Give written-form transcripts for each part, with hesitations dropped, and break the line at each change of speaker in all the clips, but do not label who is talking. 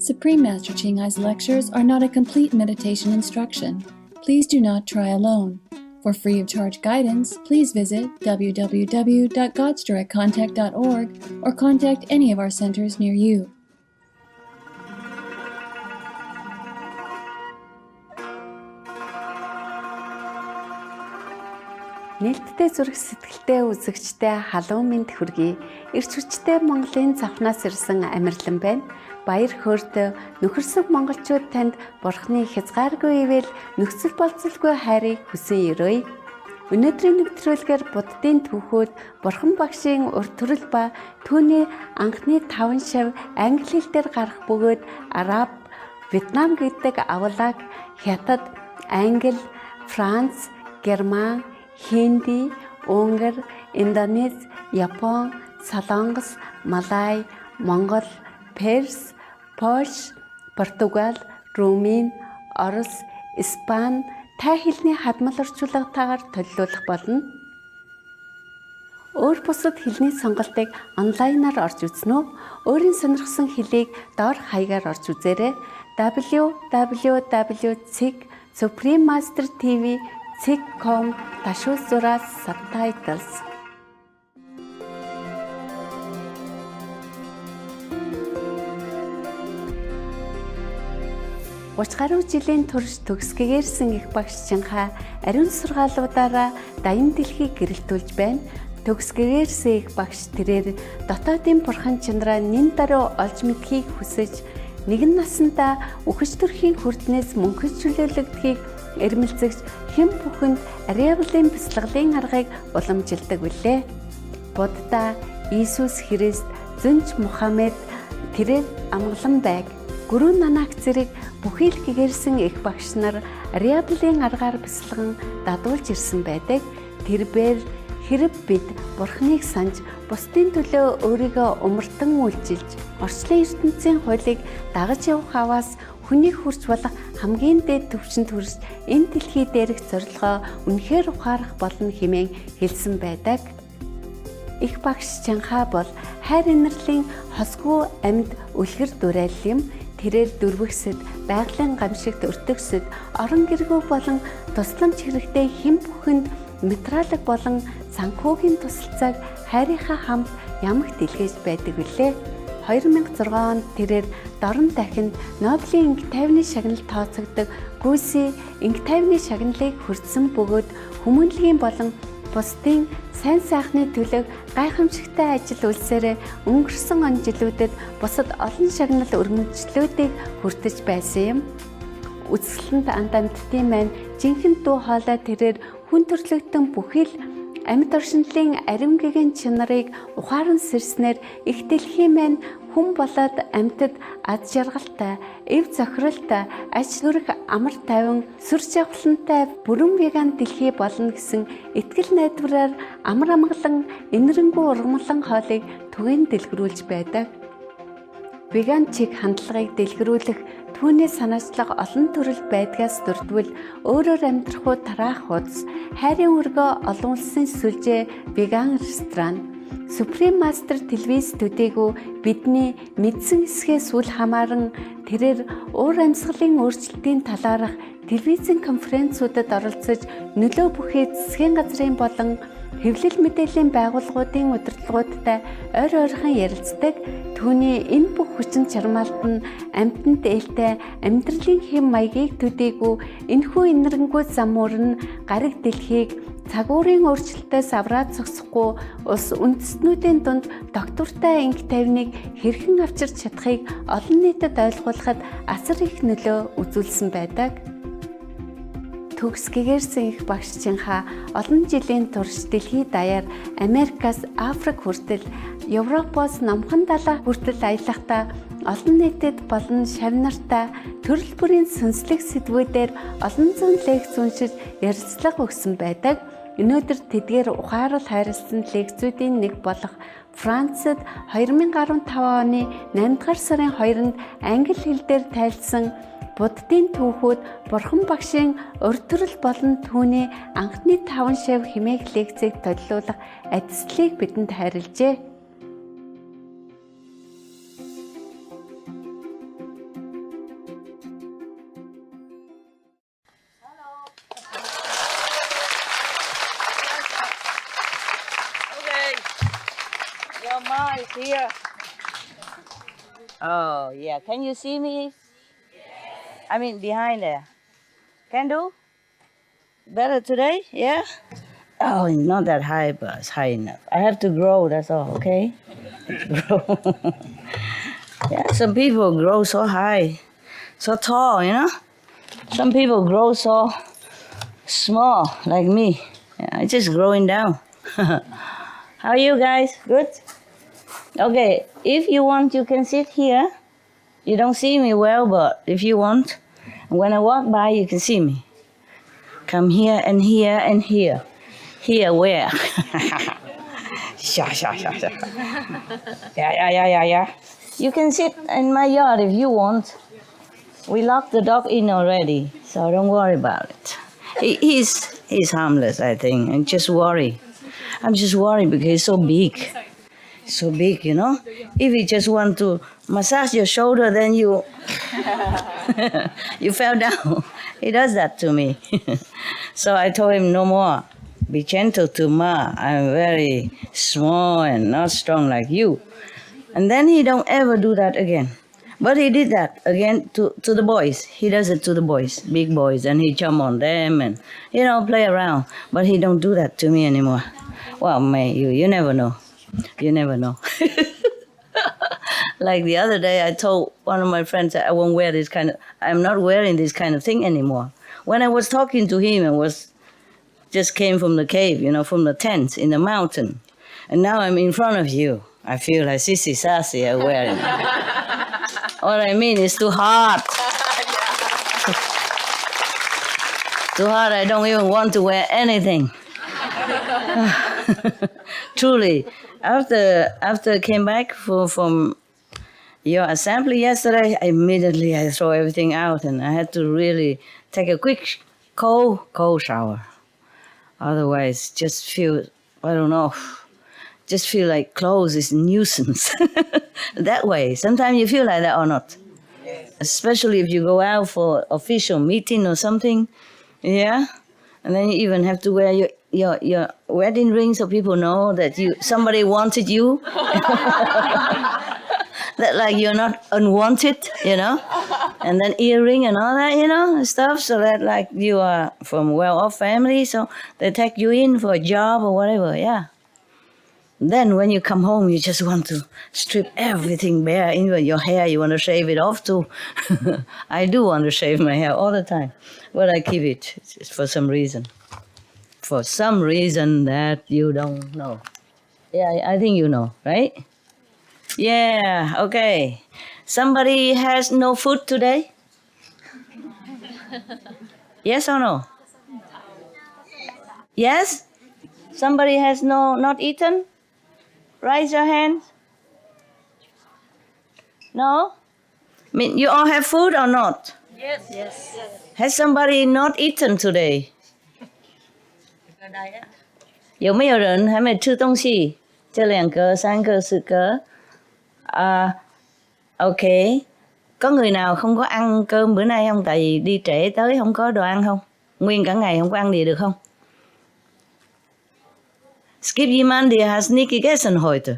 Supreme Master Ching Ai's lectures are not a complete meditation instruction. Please do not try alone. For free of charge guidance, please visit www.godsdirectcontact.org or contact any of our centers near you.
Нээлттэй зүрх сэтгэлтэй үзэгчтэй халуун мэнд хүргэе. Ирч хүчтэй Монголын завхнаас ирсэн амирлан байна. Баяр хөөртэй нөхөрсөг монголчууд танд Бурхны хязгааргүй ивэл нөхцөл болцолгүй хайрыг хүсэн өрөөе. Өнөөдрийн нэвтрүүлгээр Буддын түүхүүд Бурхан багшийн урт төрөл ба түүний анхны 5 шав англи хэл дээр гарах бөгөөд Араб, Вьетнам гэдэг авлаг, Хятад, Англи, Франц, Герман, Хинди, Унгар, Индонез, Япон, Солонгос, Малай, Монгол, Перс, Польш, Португал, Румын, Орос, Испани тай хэлний хадмал орчуулгатаагаар төлөвлөх болно. Өөр бусад хэлний сонголтыг онлайнаар орж үзнэ үү? Өөрийн сонирхсан хэлийг доор хаягаар орж үзээрэй. www.suprememastertv.com/subtitles. Гаруй жилийн турш төгсгөгээрсэн их багш Чинхаа ариун сургаалуудаараа даян дэлхийг гэрэлтүүлж байна. Төгсгөгээрсэн их багш тэрээр дотоодын бурхан чанараа нин даруй олж мэдхийг хүсэж нэгэн насандаа үхэж төрхийн хүрднээс мөнхөж чөлөөлөгдөхийг эрмэлзэгч хэн бүхэнд ариавлын бяцлаглалын аргыг уламжилдаг билээ. Будда, Иесус Христ, Зөнч Мухаммед тэрээр амгалан байг. Гүрүү Нанак зэрэг бүхий л гэгэрсэн их багш нар ариавлын аргаар бяцлаган дадуулж ирсэн байдаг. Тэрбээр хэрэг бид Бурхныг санаж бусдын төлөө өөрийгөө умартан үйлчилж орчлон ертөнцийн хуулийг дагаж явах аваас хүнийг хүрч болох хамгийн дээд түвшинд хүрч энэ дэлхий дээрх зорилгоо үнэхээр ухаарах болно хэмээн хэлсэн байдаг. Их багш Чинхаа бол хайр инэрлийн хосгүй амьд үлгэр дурайл юм. Тэрээр дөрвөгсөд, байгалийн гамшигт өртөгсөд, орон гэргүй болон тусламж хэрэгтэй хэн бүхэнд материалог болон санхүүгийн тусалцааг хайрынхаа хамт ямагт илгээж байдаг билээ. 2006 онд тэрээр дорн дахинд Нобелийн инх тайвны шагнал тооцогддог Гүйси инх тайвны шагналыг хүртсэн бөгөөд хүмүүнлэгийн болон бусдын сайн сайхны төлөө гайхамшигтай ажил үйлсээрээ өнгөрсөн он жилүүдэд бусад олон шагнал өргөмжлүүдийг хүртэж байсан юм. Үзэсгэлэнт андамтдын маань жинхэнэ дуу хоолой тэрээр хүн төрлөختөн бүхий л амьд оршинлын ариун гэгээн чанарыг ухаан сэрснээр их дэлхийн маань хүн болоод амьтад аз жаргалтай, эв зохиролтой, аж төрөх амар тайван, сүр жавхлантай бүрэн веган дэлхий болно гэсэн итгэл найдвараар амар амгалан энэрэнгүй ургамлан хоолыг түгээн дэлгэрүүлж байдаг. Веган чиг хандлагыг дэлгэрүүлэх түүний санаачлага олон төрөл байдгаас дурдвал өөрөөр амьдрахуу тараах хуудас, хайрын өргөө олон улсын сүлжээ веган ресторан, Supreme Master телевиз төдийгүй бидний мэдсэн хэсгээс үл хамааран тэрээр уур амьсгалын өөрчлөлтийн талаарх телевизэн конференцүүдэд оролцож нөлөө бүхий засгийн газрын болон хэвлэл мэдээллийн байгууллагуудын удирдлагуудтай ойр ойрхон ярилцдаг. Түүний энэ бүх хүчин чармаалт нь амьтанд ээлтэй амьдралын хэм маягийг төдийгүй энэхүү инэрэнгуй зам мөрн гариг дэлхийг цагуурын өөрчлөлтөөс авраад зогсохгүй улс үндэстнүүдийн дунд доктортой инх тайвныг хэрхэн авчирч чадахыг олон нийтэд ойлгуулахад асар их нөлөө үзүүлсэн байдаг. Төгсгөгээрсэн их багш Чинхаа олон жилийн турш дэлхий даяар Америкаас Африк хүртэл, Европоос Номхон далай хүртэл аялахдаа олон нийтэд болон шавнартаа төрөл бүрийн сүнслэг сэдвүүдээр олон зуун лекц уншиж ярилцлага өгсөн байдаг. Өнөөдөр тэдгээр ухаарал хайрлсан лекцүүдийн нэг болох Францад 2015 оны 8 дугаар сарын 2-нд англи хэл дээр тайлсан Буддын түүхүүд Бурхан багшийн урт төрөл болон түүний анхны 5 шав хэмээх лекцийг төлөвлөх ажлыг бидэнд хайрлжээ.
it's here. Oh, yeah. Can you see me? I mean, behind there. Can do? Better today? Yeah? Oh, it's not that high, but it's high enough. I have to grow, that's all, okay? Grow. Yeah, some people grow so high, so tall, you know? Some people grow so small, like me. Yeah, it's just growing down. How are you guys? Good? Okay, if you want, you can sit here. You don't see me well, but if you want, when I walk by, you can see me. Come here and here and here. Here where? Yeah. You can sit in my yard if you want. We locked the dog in already, so don't worry about it. He's harmless, I think, and just worry. I'm just worried because he's so big. So big, you know? If he just want to massage your shoulder, then you you fell down. He does that to me. So I told him, no more. Be gentle to Ma. I'm very small and not strong like you. And then he don't ever do that again. But he did that again to the boys. He does it to the boys, big boys, and he jump on them and, you know, play around. But he don't do that to me anymore. Well, man, you never know. You never know. Like the other day, I told one of my friends that I won't wear this kind of, I'm not wearing this kind of thing anymore. When I was talking to him and just came from the cave, you know, from the tent in the mountain. And now I'm in front of you. I feel like Sissy Sassy I wearing it. What I mean is too hot. Too hot, I don't even want to wear anything. Truly, after I came back from your assembly yesterday, immediately I throw everything out and I had to really take a quick cold shower. Otherwise, just feel, I don't know, just feel like clothes is nuisance. That way. Sometimes you feel like that or not. Especially if you go out for official meeting or something. Yeah. And then you even have to wear your wedding ring so people know that somebody wanted you. That like you're not unwanted, you know. And then earring and all that, you know, stuff. So that like you are from well-off family, so they take you in for a job or whatever, yeah. Then when you come home, you just want to strip everything bare, even your hair, you want to shave it off too. I do want to shave my hair all the time, but I keep it just for some reason. For some reason that you don't know. Yeah, I think you know, right? Yeah, okay. Somebody has no food today? Yes or no? Yes? Somebody has not eaten? Raise your hand. No? I mean, you all have food or not?
Yes.
Has somebody not eaten today? 有没有人还没吃东西？这2个、3个、4个。Ok. Có người nào không có ăn cơm bữa nay không? Tại vì đi trễ tới không có đồ ăn không? Nguyên cả ngày không có ăn gì được không? Es gibt jemanden, der hat nicht gegessen heute.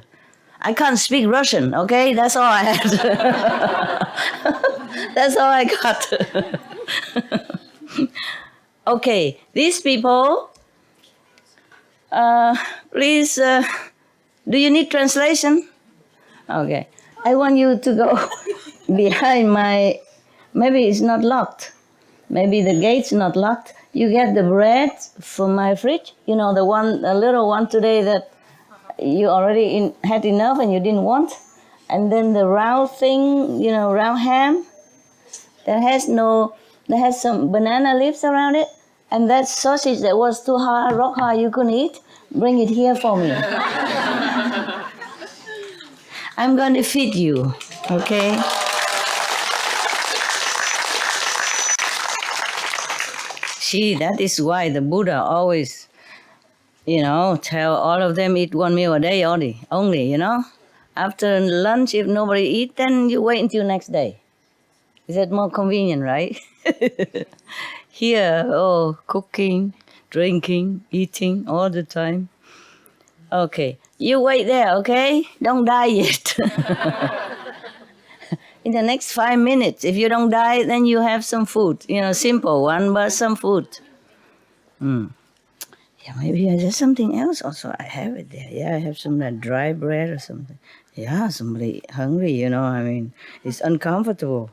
I can't speak Russian, okay? That's all I had. That's all I got. Okay, these people, please, do you need translation? Okay, I want you to go behind maybe it's not locked. Maybe the gate's not locked. You get the bread from my fridge, you know, the little one today that you already had enough and you didn't want. And then the round thing, you know, round ham that has some banana leaves around it. And that sausage that was too hard, rock hard, you couldn't eat, bring it here for me. I'm going to feed you, okay? See, that is why the Buddha always, you know, tell all of them eat 1 meal a day only, you know? After lunch, if nobody eat, then you wait until next day. Is that more convenient, right? Here, cooking, drinking, eating all the time. Okay, You wait there, okay? Don't die yet. In the next 5 minutes, if you don't die, then you have some food. Simple one, but some food. Yeah, maybe there's something else also. I have it there. Yeah, I have some dry bread or something. Yeah, somebody hungry, it's uncomfortable.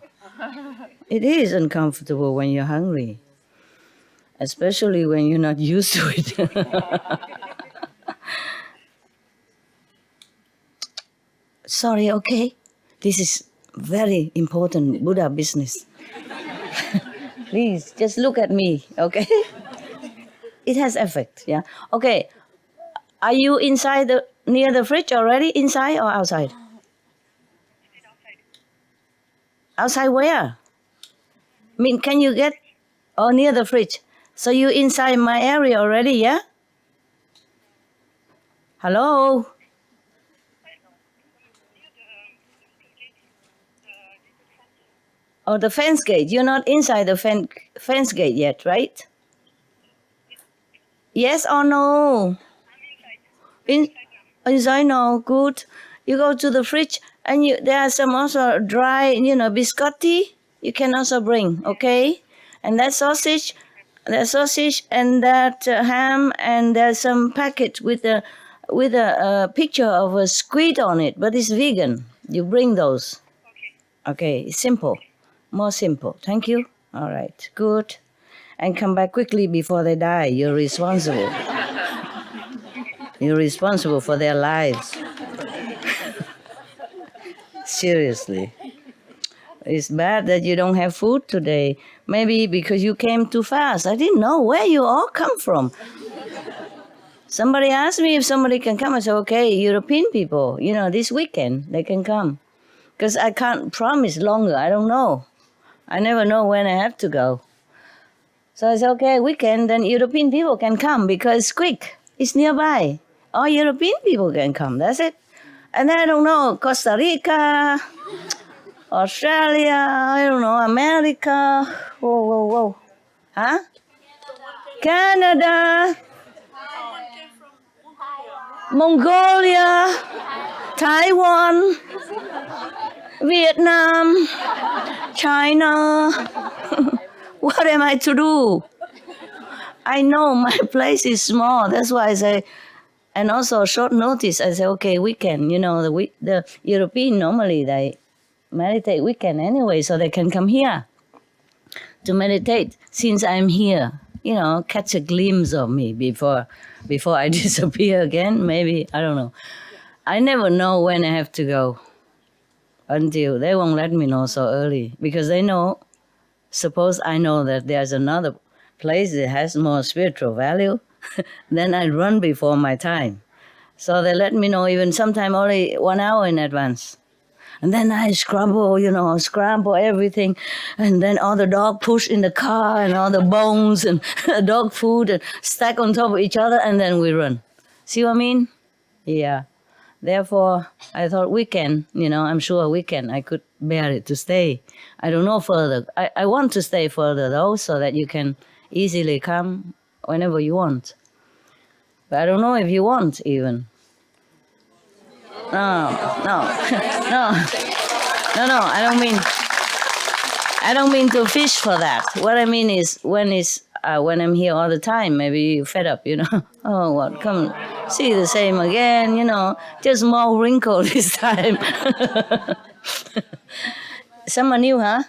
It is uncomfortable when you're hungry, especially when you're not used to it. Sorry, okay? This is very important Buddha business. Please, just look at me, okay? It has effect, yeah? Okay, are you inside near the fridge already? Inside or outside? Outside where? Can you get... Oh, near the fridge. So you inside my area already, yeah? Hello? Oh, the fence gate. You're not inside the fence gate yet, right? Yes or no? Inside, no. Good. You go to the fridge and there are some also dry, biscotti. You can also bring, okay? And that sausage and that ham, and there's some packet with a picture of a squid on it, but it's vegan. You bring those. Okay, it's simple. More simple. Thank you. All right, good. And come back quickly before they die. You're responsible. You're responsible for their lives. Seriously. It's bad that you don't have food today. Maybe because you came too fast. I didn't know where you all come from. Somebody asked me if somebody can come. I said, okay, European people, this weekend, they can come. Because I can't promise longer. I don't know. I never know when I have to go. So I said, okay, weekend, then European people can come because it's quick. It's nearby. All European people can come. That's it. And then I don't know, Costa Rica, Australia, I don't know, America. Whoa. Huh? Canada, Mongolia, Taiwan, Vietnam, China. What am I to do? I know my place is small. That's why I say, and also short notice, I say, okay, weekend. The European normally they meditate weekend anyway, so they can come here to meditate. Since I'm here, catch a glimpse of me before I disappear again. Maybe, I don't know. I never know when I have to go until they won't let me know so early because they know. Suppose I know that there's another place that has more spiritual value, then I run before my time. So they let me know even sometime only 1 hour in advance. And then I scramble everything. And then all the dog push in the car and all the bones and dog food and stack on top of each other, and then we run. See what I mean? Yeah. Therefore, I thought weekend, I'm sure weekend I could bear it to stay. I don't know further. I want to stay further though, so that you can easily come whenever you want. But I don't know if you want even. No, I don't mean to fish for that. What I mean is when I'm here all the time, maybe you're fed up, Oh, what, come see the same again, just more wrinkle this time. Some are new, huh?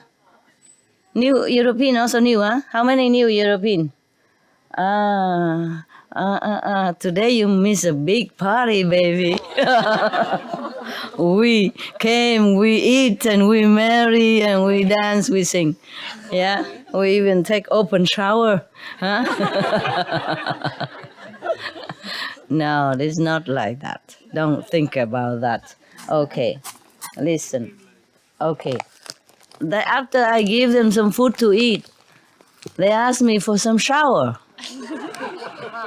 New European also new, huh? How many new European? Today you miss a big party, baby. We came, we eat, and we marry, and we dance, we sing. Yeah, we even take open shower. Huh? No, it's not like that. Don't think about that. Okay, listen. Okay. After I give them some food to eat, they ask me for some shower.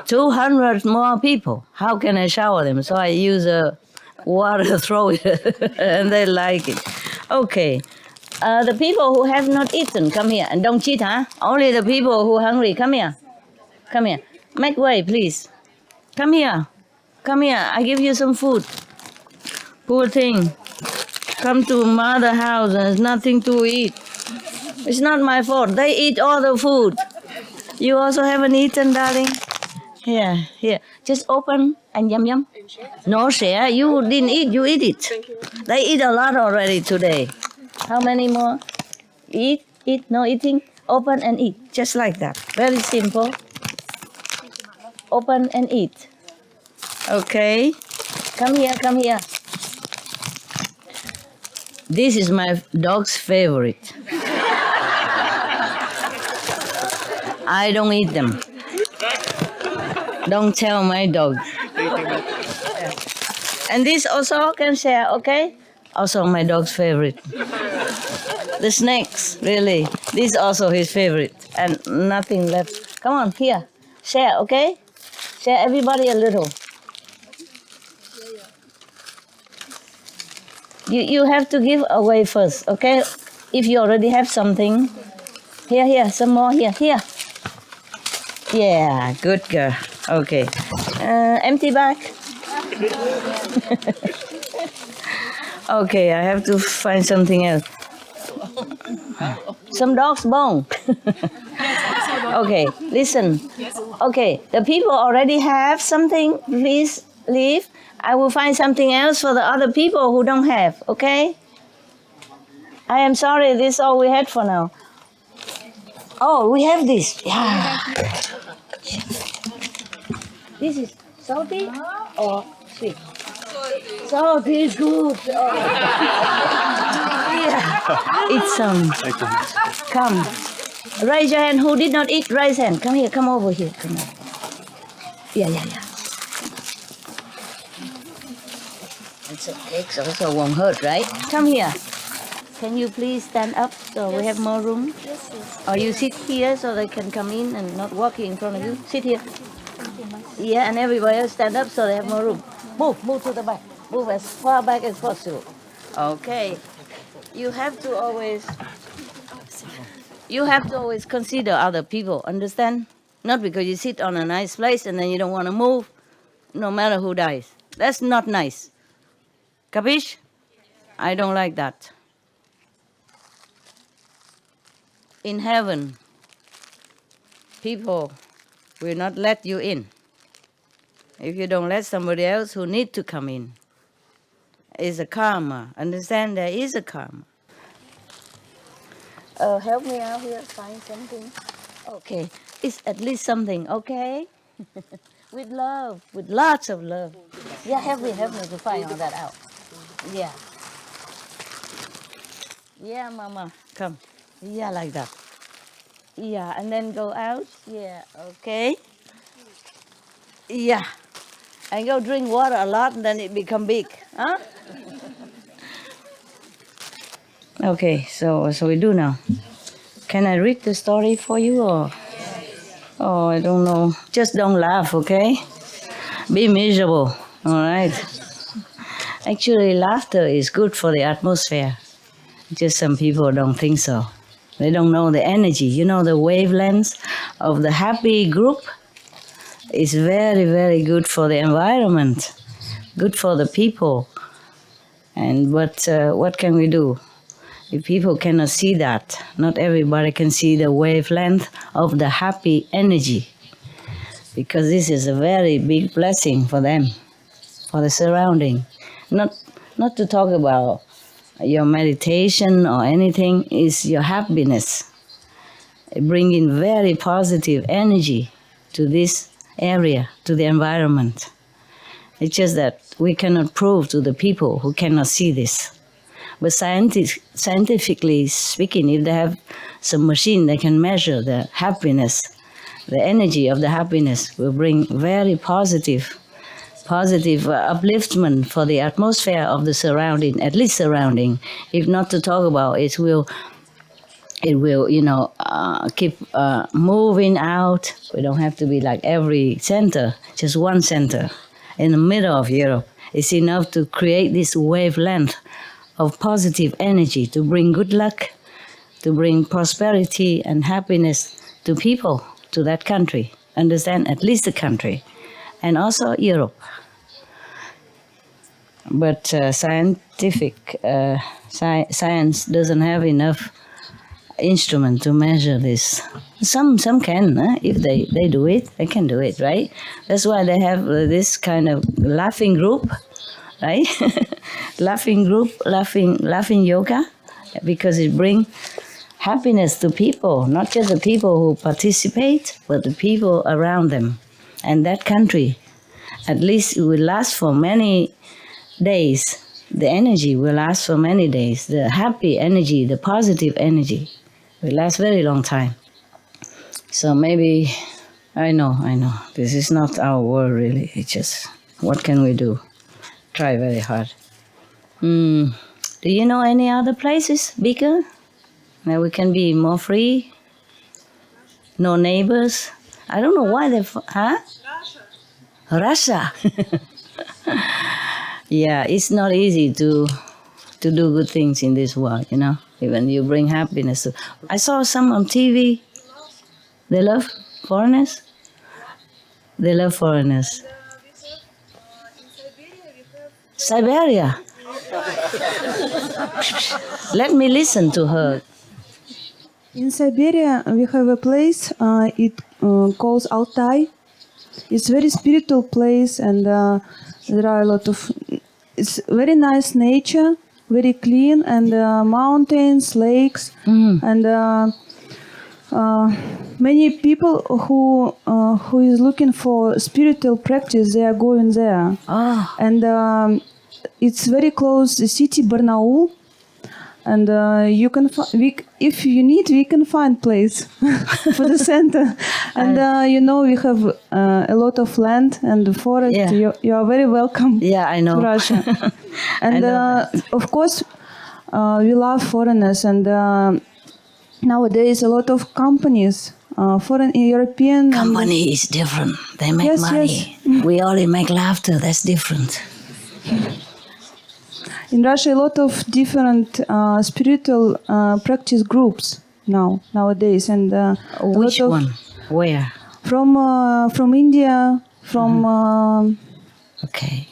200 more people. How can I shower them? So I use water, throw it, and they like it. Okay. The people who have not eaten, come here. And don't cheat, huh? Only the people who are hungry, come here. Come here. Make way, please. Come here. come here. I give you some food. Poor thing. Come to mother house and there's nothing to eat. It's not my fault. They eat all the food. You also haven't eaten, darling? Here. Just open and yum yum. No, share. You didn't eat. You eat it. They eat a lot already today. How many more? Eat. No eating. Open and eat. Just like that. Very simple. Open and eat. Okay. Come here. This is my dog's favorite. I don't eat them. Don't tell my dog. And this also can share, okay? Also my dog's favorite. The snakes, really. This is also his favorite. And nothing left. Come on, here. Share, okay? Share everybody a little. You have to give away first, okay? If you already have something. Here, some more, here. Yeah, good girl. Okay. Empty bag. Okay, I have to find something else. Some dog's bone. Okay, listen. Okay, the people already have something. Please leave. I will find something else for the other people who don't have, okay? I am sorry, this is all we had for now. Oh, we have this. Yeah. This is salty or sweet? Salty is good. Oh. Yeah. Eat some. Come. Raise your hand. Who did not eat? Raise hand. Come here. Come over here. Come on. Yeah. It's okay. It also won't hurt, right? Come here. Can you please stand up so we have more room?
Yes.
Or you sit here so they can come in and not walk in front of you. Sit here. Yeah, and everybody else stand up so they have more room. Move to the back. Move as far back as possible. Okay. You have to always consider other people, understand? Not because you sit on a nice place and then you don't want to move, no matter who dies. That's not nice. Capiche? I don't like that. In heaven, people will not let you in if you don't let somebody else who need to come in. It's a karma. Understand? There is a karma. Help me out here, find something. Okay, it's at least something, okay? With love, with lots of love. Yeah, help me to find all that out. Yeah. Yeah, Mama, come. Yeah, like that. Yeah, and then go out. Yeah, okay. Yeah. And go drink water a lot and then it become big. Huh? Okay, so what shall we do now? Can I read the story for you or? Oh, I don't know. Just don't laugh, okay? Be miserable, all right? Actually, laughter is good for the atmosphere. Just some people don't think so. They don't know the energy. You know, the wavelengths of the happy group is very, very good for the environment, good for the people. But what can we do? If people cannot see that, not everybody can see the wavelength of the happy energy, because this is a very big blessing for them, for the surrounding. Not to talk about your meditation or anything, is your happiness. Bringing very positive energy to this area, to the environment. It's just that we cannot prove to the people who cannot see this. But scientifically speaking, if they have some machine that can measure the happiness, the energy of the happiness will bring very positive upliftment for the atmosphere of the surrounding, at least surrounding. If not to talk about, it will keep moving out. We don't have to be like every center, just one center in the middle of Europe. It's enough to create this wavelength of positive energy to bring good luck, to bring prosperity and happiness to people, to that country. Understand? At least the country. And also Europe. but scientific science doesn't have enough instrument to measure this. Some can, if they do it, they can do it, right? That's why they have this kind of laughing group, right? Laughing group, laughing yoga, because it brings happiness to people, not just the people who participate, but the people around them. And that country, at least it will last for many days. The energy will last for many days. The happy energy, the positive energy will last very long time. So maybe, I know, this is not our world really. It's just, what can we do? Try very hard. Do you know any other places bigger? Where we can be more free? No neighbors? I don't know why Russia. Yeah, it's not easy to do good things in this world, Even you bring happiness. I saw some on TV. They love foreigners. They love foreigners. Siberia. Let me listen to her.
In Siberia, we have a place. It calls Altai. It's a very spiritual place, and there are a lot of. It's very nice nature, very clean, and mountains, lakes, and many people who is looking for spiritual practice, they are going there. And it's very close to the city Barnaul, and you can if you need, we can find place for the center. And we have a lot of land and forest.
Yeah.
You are very welcome.
Yeah, I know.
To Russia. And of course, we love foreigners. And nowadays, a lot of companies, foreign European
company is different. They make money. Yes. We only make laughter. That's different.
In Russia, a lot of different spiritual practice groups nowadays, and
which one? Where?
From India, from.
Okay.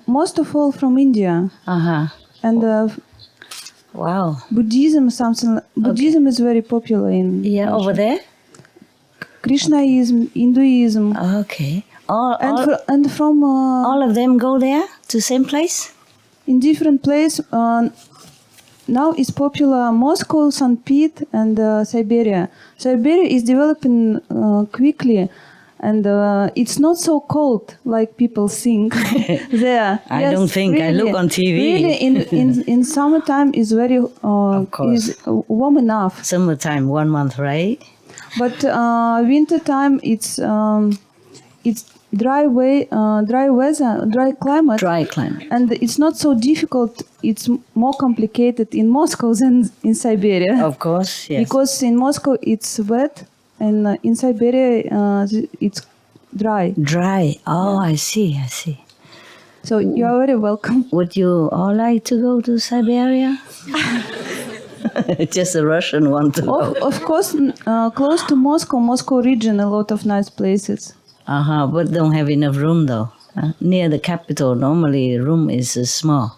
Most of all from India. And.
Wow.
Buddhism, Buddhism is very popular in.
Yeah,
Russia.
Over there.
Krishnaism, Hinduism.
Okay. All of them go there to same place?
In different place. Now it's popular Moscow, St. Pete, and Siberia. Siberia is developing quickly, and it's not so cold like people think there.
I don't think. Really, I look on TV.
Really, in summertime is very is warm enough.
Summertime, 1 month, right?
But winter time it's dry weather, dry climate.
Dry climate.
And it's not so difficult. It's more complicated in Moscow than in Siberia.
Of course, yes.
Because in Moscow it's wet, and in Siberia it's dry.
Dry. Oh, yeah. I see.
So you are very welcome.
Would you all like to go to Siberia? Just a Russian one to go.
Of course, close to Moscow region, a lot of nice places.
But don't have enough room though. Near the capital, normally room is small,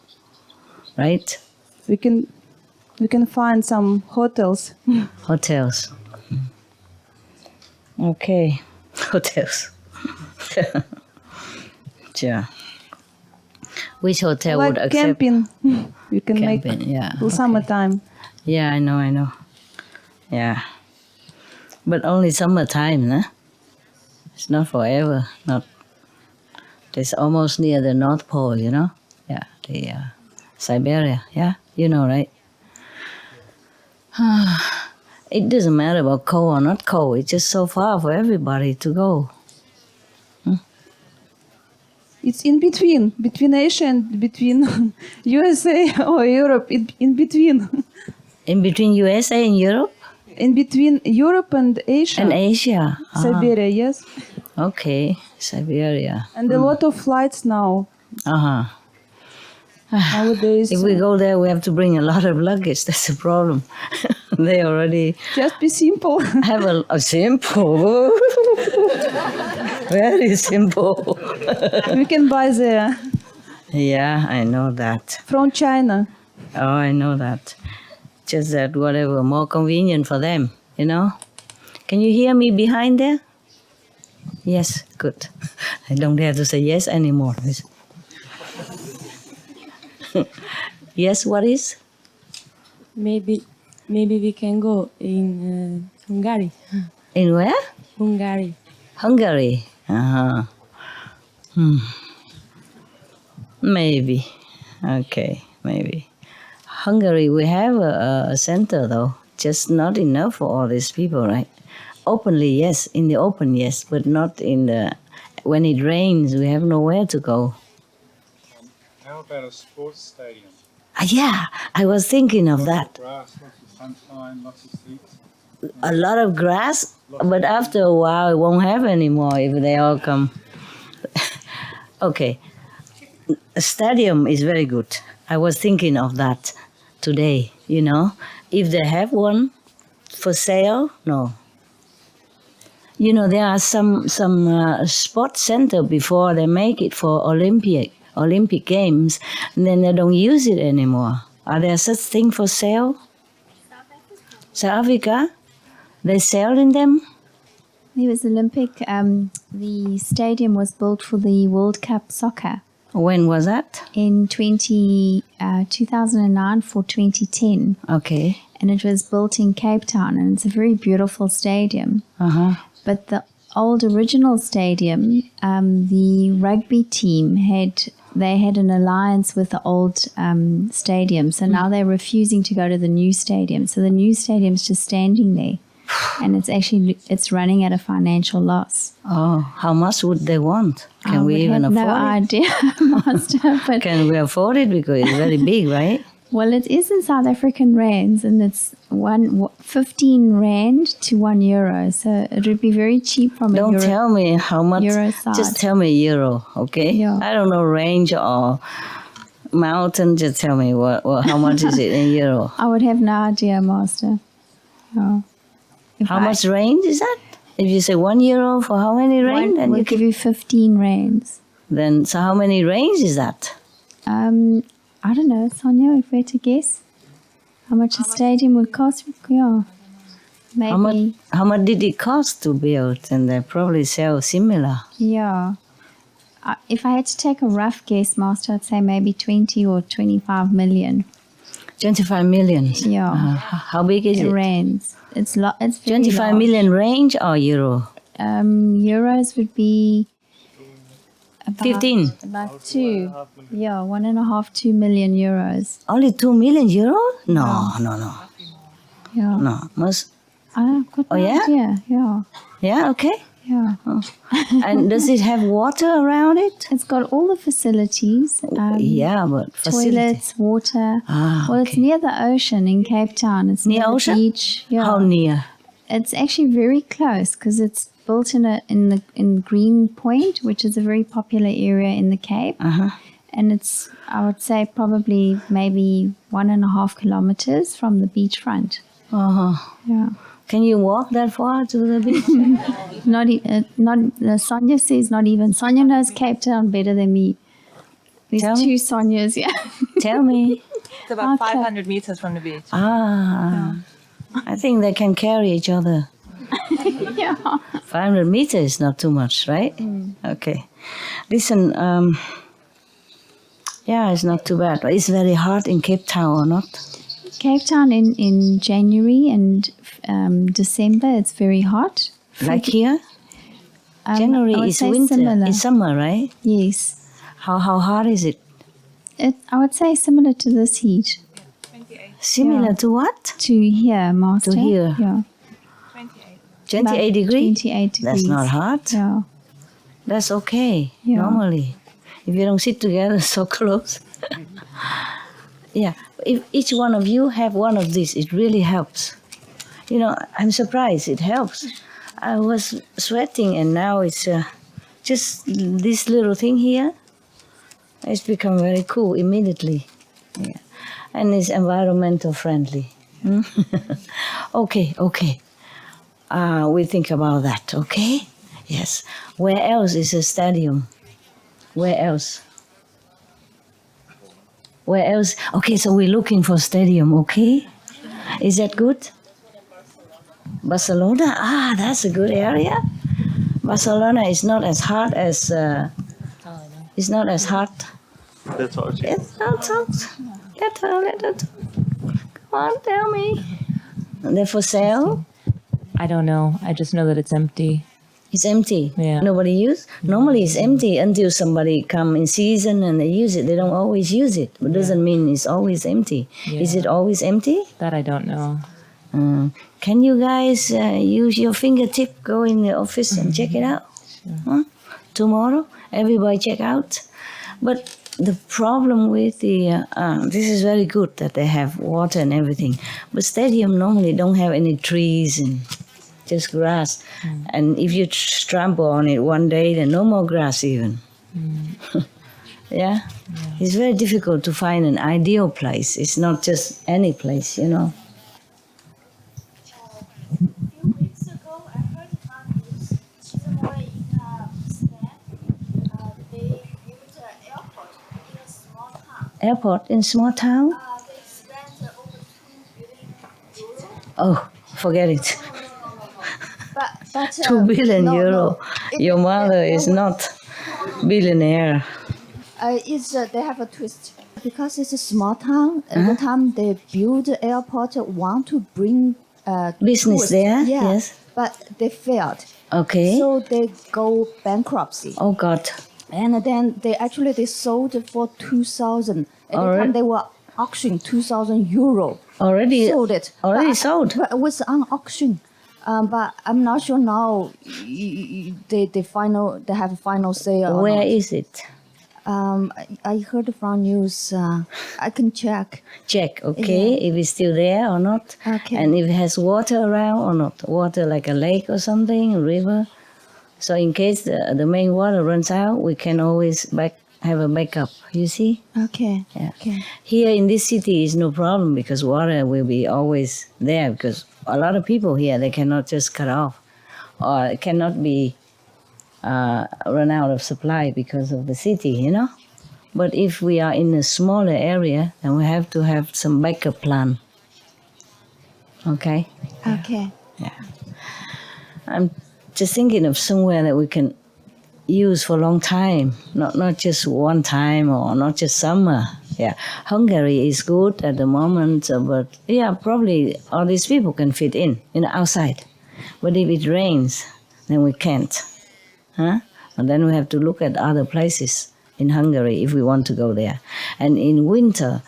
right?
We can find some hotels.
Hotels. Okay, hotels. Yeah. Which hotel
like
would accept?
Camping. You can
camping,
make
yeah.
till summertime.
Yeah, I know. Yeah. But only summertime, huh? It's not forever. It's almost near the North Pole, Yeah, the Siberia. Yeah, right? It doesn't matter about cold or not cold. It's just so far for everybody to go.
It's in between Asia and between USA or Europe. In between.
In between USA and Europe?
In between Europe and Asia.
And Asia.
Siberia, yes.
Okay, Siberia.
And a lot of flights now. Nowadays.
If we go there, we have to bring a lot of luggage. That's the problem. They already...
Just be simple.
Have a simple... Very simple.
We can buy there
Yeah, I know that.
from China.
Oh, I know that. Just that whatever, more convenient for them, you know? Can you hear me behind there? Yes, good. I don't dare to say yes anymore. Yes, what is?
Maybe we can go in Hungary.
In where?
Hungary.
Hungary. Uh-huh. Maybe. Okay, maybe. Hungary, we have a center though, just not enough for all these people, right? Openly, yes. In the open, yes, but not in the... When it rains, we have nowhere to go.
How about a sports stadium?
Yeah, I was thinking of that.
Grass, lots of sunshine, lots of seats.
A lot of grass, but after a while it won't have any more if they all come. Okay, a stadium is very good. I was thinking of that today, you know. If they have one for sale, no. You know, there are some sports center before they make it for Olympic Games, and then they don't use it anymore. Are there such thing for sale? South Africa? They sell in them?
There was Olympic, the stadium was built for the World Cup soccer
When was that?
in 2009 for 2010.
Okay.
And it was built in Cape Town, and it's a very beautiful stadium.
Uh-huh.
But the old original stadium, the rugby team had an alliance with the old stadium. So now they're refusing to go to the new stadium. So the new stadium's just standing there. And it's running at a financial loss.
Oh, how much would they want? Can we even afford
no
it?
idea, Master. But
Can we afford it? Because it's very big, right?
well, it is in South African rands, and it's 15 rand to €1. So it would be very cheap from a
Don't
euro.
tell me how much.
Euro side.
Just tell me euro, okay?
Yeah.
I don't know range or mountain. Just tell me how much is it in euro.
I would have no idea, Master. Yeah. If
How much range is that? If you say €1 for how many range?
One
Then
will
you
give you 15 rands.
Then so how many range is that?
I don't know, Sonia, if we had to guess how much a stadium would cost. Yeah. Maybe.
How much did it cost to build? And they probably sell similar.
Yeah. If I had to take a rough guess, Master, I'd say maybe 20 or 25 million.
25 million.
Yeah.
How big is it?
Rands. It's very
25
large.
million range or euro?
Euros would be about
15.
About 2. Yeah, 1.5, 2 million euros.
Only 2 million euro? No.
Yeah.
No. Must.
I've got no
yeah?
idea. Yeah.
Yeah, okay.
Yeah.
And does it have water around it?
It's got all the facilities.
Yeah, but facility.
Toilets, water. Well, it's
okay.
near the ocean in Cape Town. It's
Near
near the
ocean?
beach. Yeah.
How near?
It's actually very close because it's built in Green Point, which is a very popular area in the Cape.
Uh-huh.
And it's, I would say, probably maybe 1.5 kilometers from the beachfront.
Uh-huh.
Yeah.
Can you walk that far to the beach?
Sonia says not even. Sonia knows Cape Town better than me. There's
Tell
2
me.
Sonias, yeah.
Tell me.
It's about
Okay.
500 meters from the beach.
I think they can carry each other.
Yeah.
500 meters is not too much, right? Okay. Listen, yeah, it's not too bad. But it's very hot in Cape Town or not?
Cape Town in January and December, it's very hot.
Like here?
I
January
would
is
say
winter.
Similar.
It's summer, right?
Yes.
How hot is it?
I would say similar to this heat.
Similar
Yeah.
to what?
To here, Master.
To here.
Yeah.
28
About
degrees?
28 degrees.
That's not hot.
Yeah.
That's okay,
Yeah.
normally. If you don't sit together so close. Yeah, if each one of you have one of these, it really helps. You know, I'm surprised, it helps. I was sweating and now it's just this little thing here. It's become very cool immediately. Yeah. And it's environmental friendly. Okay. We think about that, okay? Yes. Where else is a stadium? Where else? Where else? Okay, so we're looking for stadium, okay? Is that good? Barcelona? Ah, that's a good area. Barcelona is not as hot as... it's not as hot.
That's all.
It's not hot. Let her talk. Come on, tell me. They're for sale?
I don't know. I just know that it's empty.
It's empty.
Yeah.
Nobody use. Normally it's empty until somebody come in season and they use it. They don't always use it. But doesn't mean it's always empty.
Yeah.
Is it always empty?
That I don't know.
Can you guys use your fingertip, go in the office and check it out? Huh? Tomorrow, everybody check out. But the problem with the this is very good that they have water and everything. But stadium normally don't have any trees and just grass. And if you trample on it one day, then no more grass even. Yeah? It's very difficult to find an ideal place. It's not just any place, you know.
A few weeks ago, I heard on news, somewhere in Spain, they built an airport in a small town.
Airport in small town?
They spent over 2 billion euros.
Oh, forget it.
But
2 billion
no,
euro. Your mother is not billionaire.
They have a twist. Because it's a small town, at the time they build the airport, want to bring
Business
tourists.
there?
Yeah,
Yes.
but they failed.
Okay.
So they go bankruptcy.
Oh God.
And then they sold for 2,000. At the
Alright.
time they were auctioning 2,000 euro.
Already
Sold it.
Already
But-
sold.
But it was on auction. But I'm not sure now. They have a final say. Or
Where
not.
is it?
I heard from news. I can check.
Check, okay, if it's still there or not.
Okay.
And if it has water around or not. Water like a lake or something, a river. So in case the main water runs out, we can always have a backup, you see?
Okay.
Yeah.
Okay.
Here in this city is no problem because water will be always there because a lot of people here, they cannot just cut off or cannot be run out of supply because of the city, you know? But if we are in a smaller area, then we have to have some backup plan. Okay?
Okay.
Yeah. I'm just thinking of somewhere that we can use for a long time, not just one time or not just summer. Yeah, Hungary is good at the moment, but yeah, probably all these people can fit in, outside. But if it rains, then we can't. Huh? And then we have to look at other places in Hungary if we want to go there. And in winter,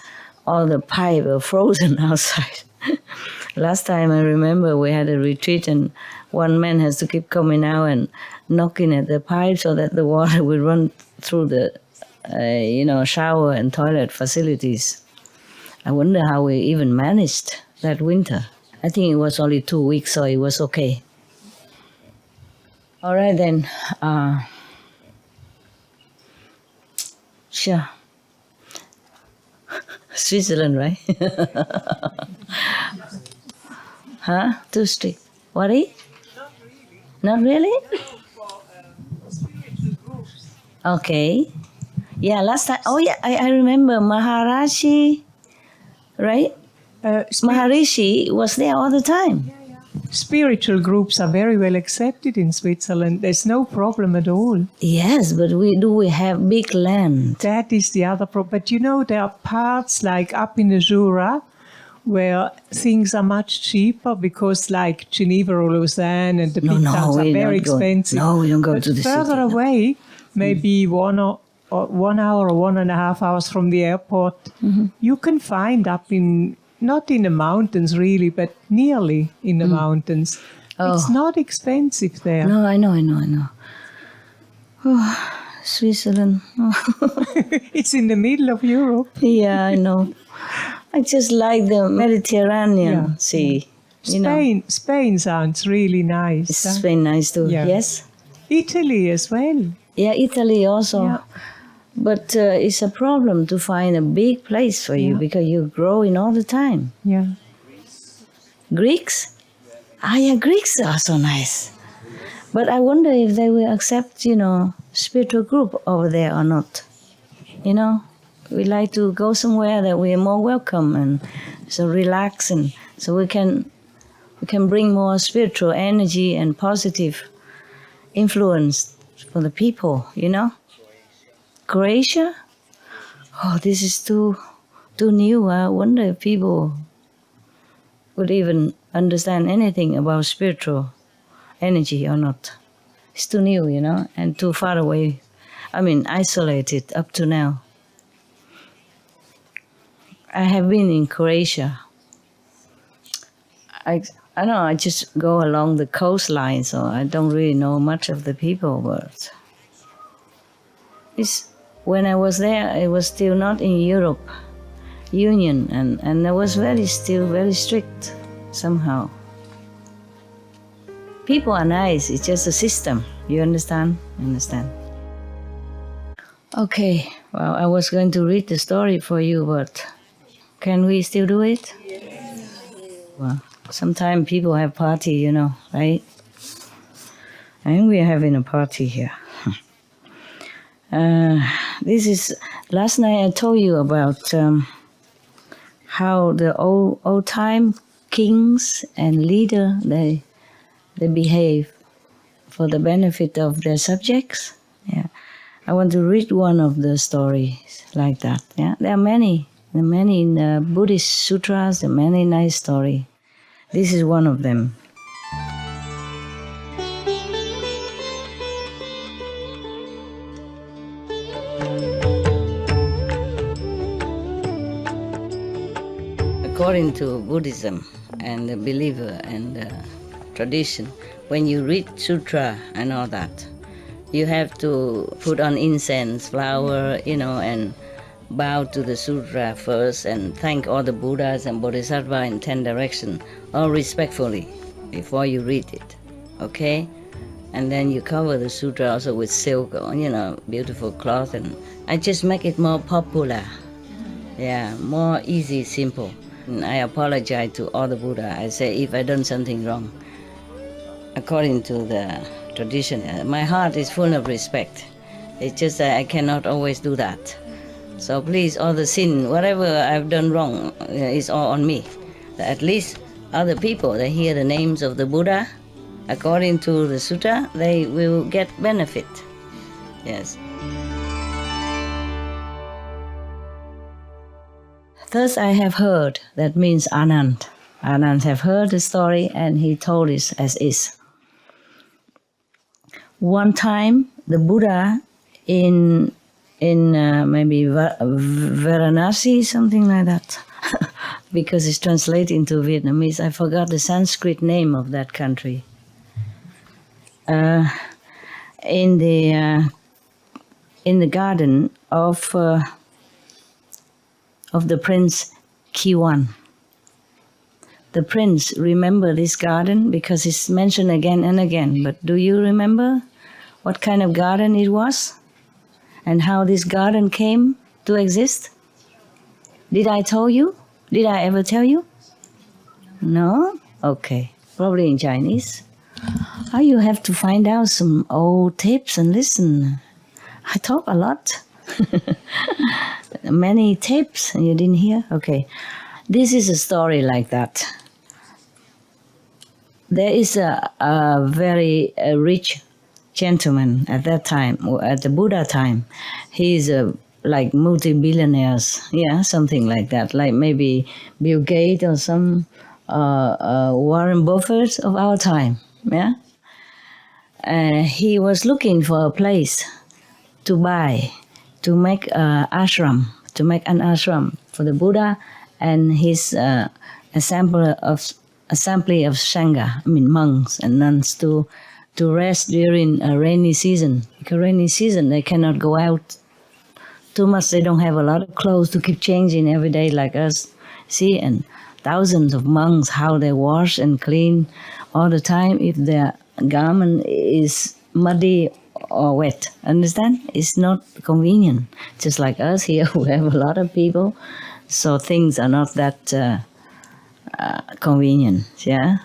all the pipes are frozen outside. Last time I remember we had a retreat and one man has to keep coming out and knocking at the pipe so that the water will run through the, shower and toilet facilities. I wonder how we even managed that winter. I think it was only 2 weeks, so it was okay. All right then. Sure. Switzerland, right? Huh? Too strict. Worry? Not really? Okay. Yeah, last time. Oh yeah, I remember Maharishi, right? Maharishi was there all the time.
Spiritual groups are very well accepted in Switzerland. There's no problem at all.
Yes, but we have big land.
That is the other problem. But there are parts like up in the Jura where things are much cheaper because like Geneva or Lausanne and the big towns are very expensive.
No, we don't go
But
to the
further
city.
away, maybe 1 hour or 1.5 hours from the airport, you can find not in the mountains really, but nearly in the mountains.
Oh.
It's not expensive there.
No, I know. Oh, Switzerland.
It's in the middle of Europe.
Yeah, I know. I just like the Mediterranean Sea.
Spain sounds really nice.
Is Spain nice too?
Yeah.
Yes?
Italy as well.
Yeah, Italy also.
Yeah.
But it's a problem to find a big place for you because you're growing all the time.
Yeah.
Greeks? Ah, yeah, Greeks are so nice. But I wonder if they will accept, spiritual group over there or not. We like to go somewhere that we are more welcome and so relax, and so we can bring more spiritual energy and positive influence for the people, Croatia? Oh, this is too new. I wonder if people would even understand anything about spiritual energy or not. It's too new, and too far away. Isolated up to now. I have been in Croatia. I know, I just go along the coastline, so I don't really know much of the people, but when I was there, it was still not in Europe Union, and it was still very strict somehow. People are nice, it's just a system. You understand? Okay, well, I was going to read the story for you, but can we still do it? Yes. Well, sometimes people have party, right? And we're having a party here. Last night I told you about how the old time kings and leader, they behave for the benefit of their subjects. Yeah, I want to read one of the stories like that. Yeah, there are many in the Buddhist sutras. There are many nice stories. This is one of them. According to Buddhism and the believer and the tradition, when you read sutra and all that, you have to put on incense, flower, and bow to the sutra first and thank all the Buddhas and Bodhisattvas in 10 directions, all respectfully, before you read it, okay? And then you cover the sutra also with silk, beautiful cloth, and I just make it more popular. Yeah, more easy, simple. And I apologize to all the Buddha. I say if I done something wrong, according to the tradition, my heart is full of respect. It's just that I cannot always do that. So please, all the sin, whatever I've done wrong, is all on me. At least other people, they hear the names of the Buddha, according to the sutta, they will get benefit. Yes. Thus I have heard, that means Anand. Anand have heard the story and he told it as is. One time, the Buddha in maybe Varanasi, something like that, because it's translated into Vietnamese. I forgot the Sanskrit name of that country. In the garden of the Prince Kiwan. The prince remember this garden because it's mentioned again and again. But do you remember what kind of garden it was? And how this garden came to exist? Did I tell you? Did I ever tell you? No? Okay. Probably in Chinese. Oh, you have to find out some old tips and listen. I talk a lot. Many tips, and you didn't hear? Okay. This is a story like that. There is a very rich gentleman at that time, at the Buddha time. He's like multi-billionaires, yeah, something like that, like maybe Bill Gates or some Warren Buffett of our time, yeah. He was looking for a place to buy, to make an ashram for the Buddha and his assembly of Sangha, monks and nuns to rest during a rainy season. Because rainy season, they cannot go out too much. They don't have a lot of clothes to keep changing every day like us. See, and thousands of monks, how they wash and clean all the time if their garment is muddy or wet. Understand? It's not convenient. Just like us here, we have a lot of people, so things are not that convenient. Yeah.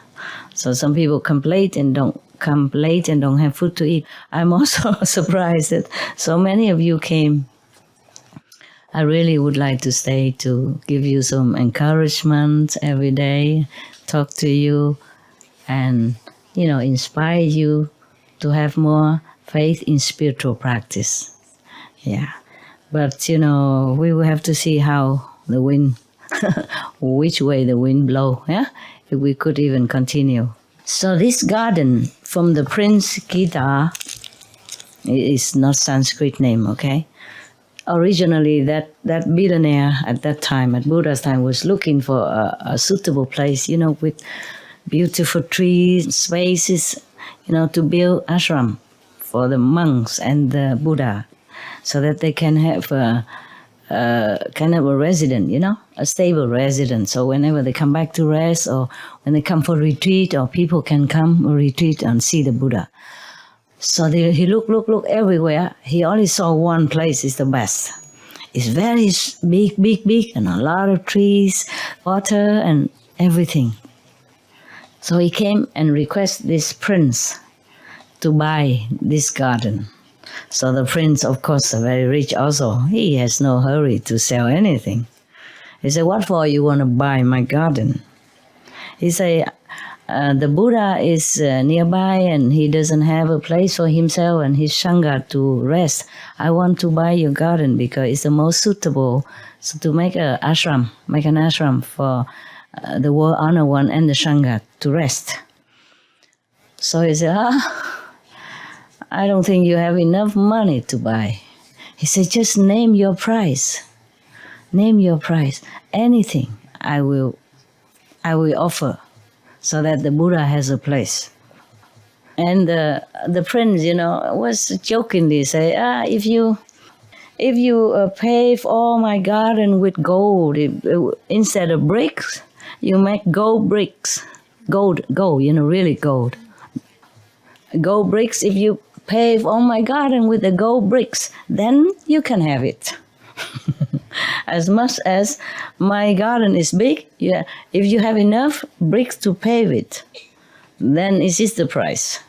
So some people complain and don't come late and don't have food to eat. I'm also surprised that so many of you came. I really would like to stay to give you some encouragement every day, talk to you, and, inspire you to have more faith in spiritual practice. Yeah. But, we will have to see how the wind, which way the wind blow, yeah? If we could even continue. So this garden from the Prince Gita is not Sanskrit name, okay? Originally, that billionaire at that time, at Buddha's time, was looking for a suitable place, with beautiful trees, spaces, to build ashram for the monks and the Buddha, so that they can have kind of a resident, a stable resident. So whenever they come back to rest, or when they come for retreat, or people can come retreat and see the Buddha. So he looked everywhere. He only saw one place is the best. It's very big, and a lot of trees, water, and everything. So he came and requested this prince to buy this garden. So the prince, of course, very rich also. He has no hurry to sell anything. He said, "What for you want to buy my garden?" He said, the Buddha is nearby and he doesn't have a place for himself and his Sangha to rest. I want to buy your garden because it's the most suitable to make an ashram for the world honor one and the Sangha to rest. So he said, I don't think you have enough money to buy. He said, just name your price. Name your price. Anything I will offer, so that the Buddha has a place. And the prince, was jokingly say, if you pave all my garden with gold, instead of bricks, you make gold bricks. Gold, really gold. Gold bricks, if you pave all my garden with the gold bricks, then you can have it. As much as my garden is big, if you have enough bricks to pave it, then it is the price.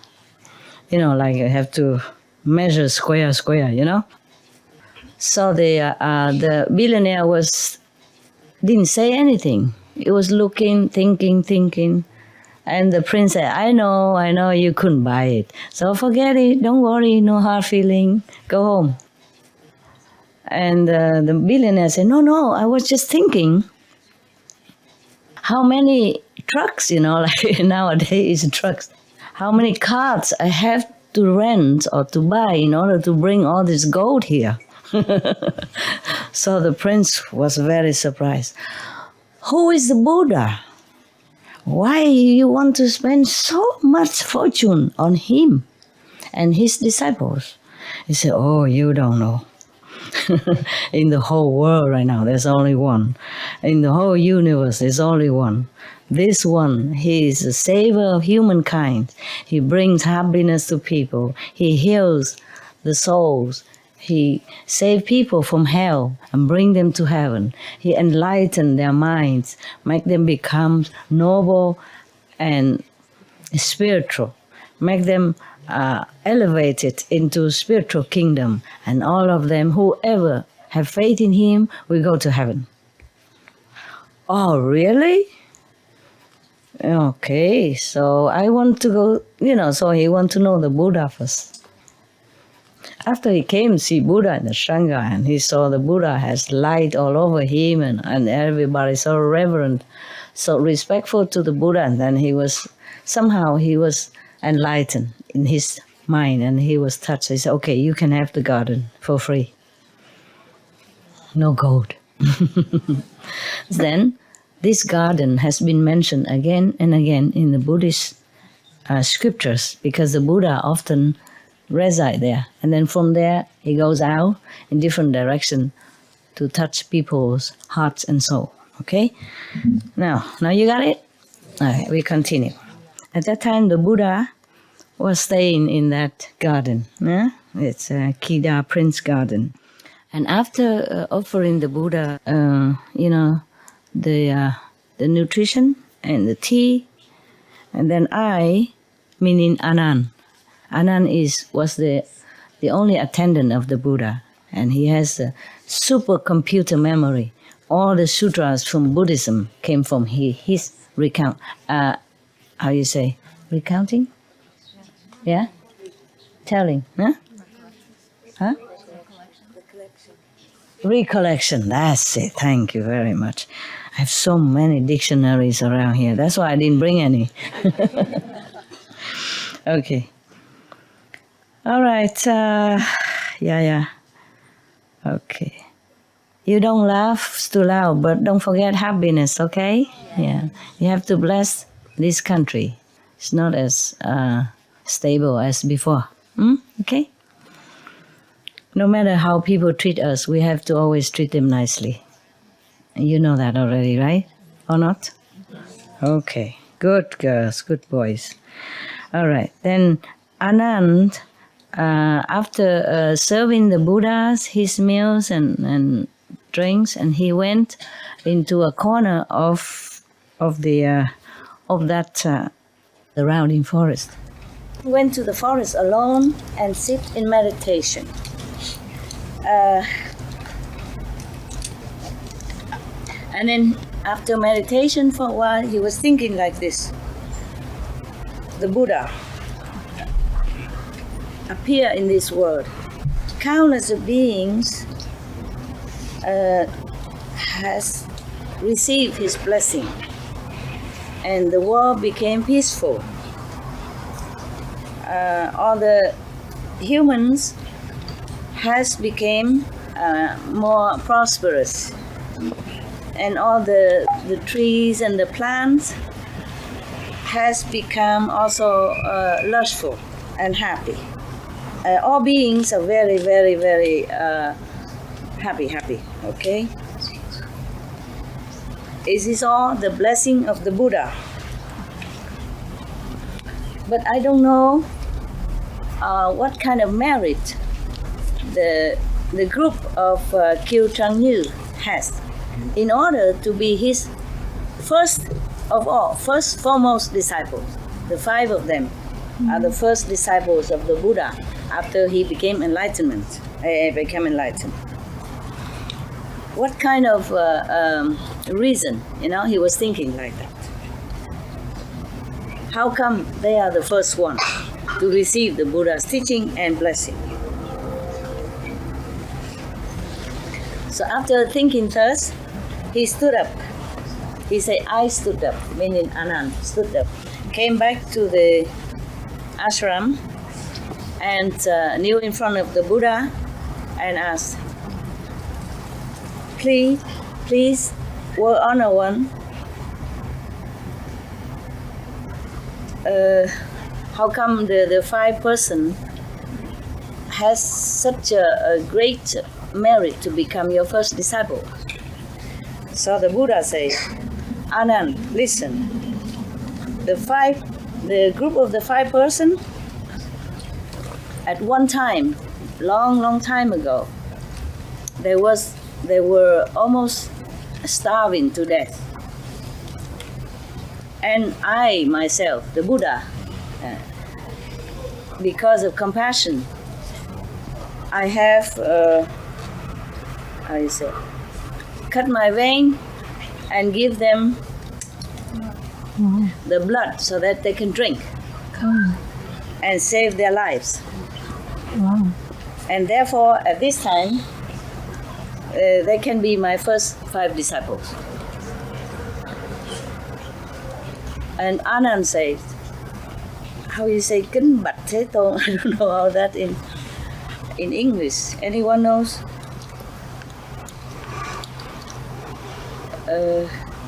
Like you have to measure square, So the billionaire didn't say anything. He was looking, thinking. And the prince said, I know you couldn't buy it. So forget it, don't worry, no hard feeling, go home. And the billionaire said, no, I was just thinking, how many trucks, like nowadays trucks, how many carts I have to rent or to buy in order to bring all this gold here. So the prince was very surprised. Who is the Buddha? Why you want to spend so much fortune on him and his disciples? He said, oh, you don't know. In the whole world right now, there's only one. In the whole universe, there's only one. This one, he is the savior of humankind. He brings happiness to people. He heals the souls. He saves people from hell and bring them to heaven. He enlightens their minds, make them become noble and spiritual, make them elevated into spiritual kingdom, and all of them, whoever have faith in him, will go to heaven. Oh, really? Okay, so I want to go, so he want to know the Buddha first. After he came to see Buddha in the Sangha, and he saw the Buddha has light all over him, and everybody so reverent, so respectful to the Buddha, and then he was enlightened in his mind, and he was touched. He said, okay, you can have the garden for free. No gold. Then this garden has been mentioned again and again in the Buddhist scriptures, because the Buddha often reside there, and then from there he goes out in different direction to touch people's hearts and soul. Okay? Now you got it? All right, we continue. At that time, the Buddha was staying in that garden. Yeah? It's a Kida Prince Garden. And after offering the Buddha, the nutrition and the tea, and then I meaning Anand. Anand was the only attendant of the Buddha, and he has a supercomputer memory. All the sutras from Buddhism came from his recounting? Yeah? Telling, huh? Huh? Recollection, that's it. Thank you very much. I have so many dictionaries around here. That's why I didn't bring any. Okay. All right. Yeah. Okay. You don't laugh too loud, but don't forget happiness, okay? Yeah. You have to bless this country. It's not as stable as before. Okay? No matter how people treat us, we have to always treat them nicely. You know that already, right? Or not? Okay. Good girls, good boys. All right. Then Anand, after serving the Buddhas his meals and drinks, and he went into a corner of the surrounding forest. He went to the forest alone and sit in meditation. And then after meditation for a while, he was thinking like this. The Buddha appear in this world. Countless of beings has received his blessing, and the world became peaceful. All the humans has become more prosperous, and all the trees and the plants has become also lustful and happy. All beings are very, very, very happy, okay? Is this all the blessing of the Buddha? But I don't know what kind of merit the group of Kieu Trang Nhu has in order to be his foremost disciples. The 5 of them are the first disciples of the Buddha after he became enlightened. What kind of reason, he was thinking like that? How come they are the first one to receive the Buddha's teaching and blessing? So after thinking thus, he stood up. He said, I stood up, meaning Anand stood up, came back to the ashram and kneel in front of the Buddha and asked, please, World Honor One, how come the 5 person has such a great merit to become your first disciple? So the Buddha says, Anand, listen. The group of the 5 person, at one time, long time ago, they were almost starving to death. And I myself, the Buddha, because of compassion, I have, cut my vein and give them the blood so that they can drink and save their lives.
Wow.
And therefore, at this time, they can be my first 5 disciples. And Anand says, how you say Kính Bạch Thế Tôn? I don't know how that in English. Anyone knows?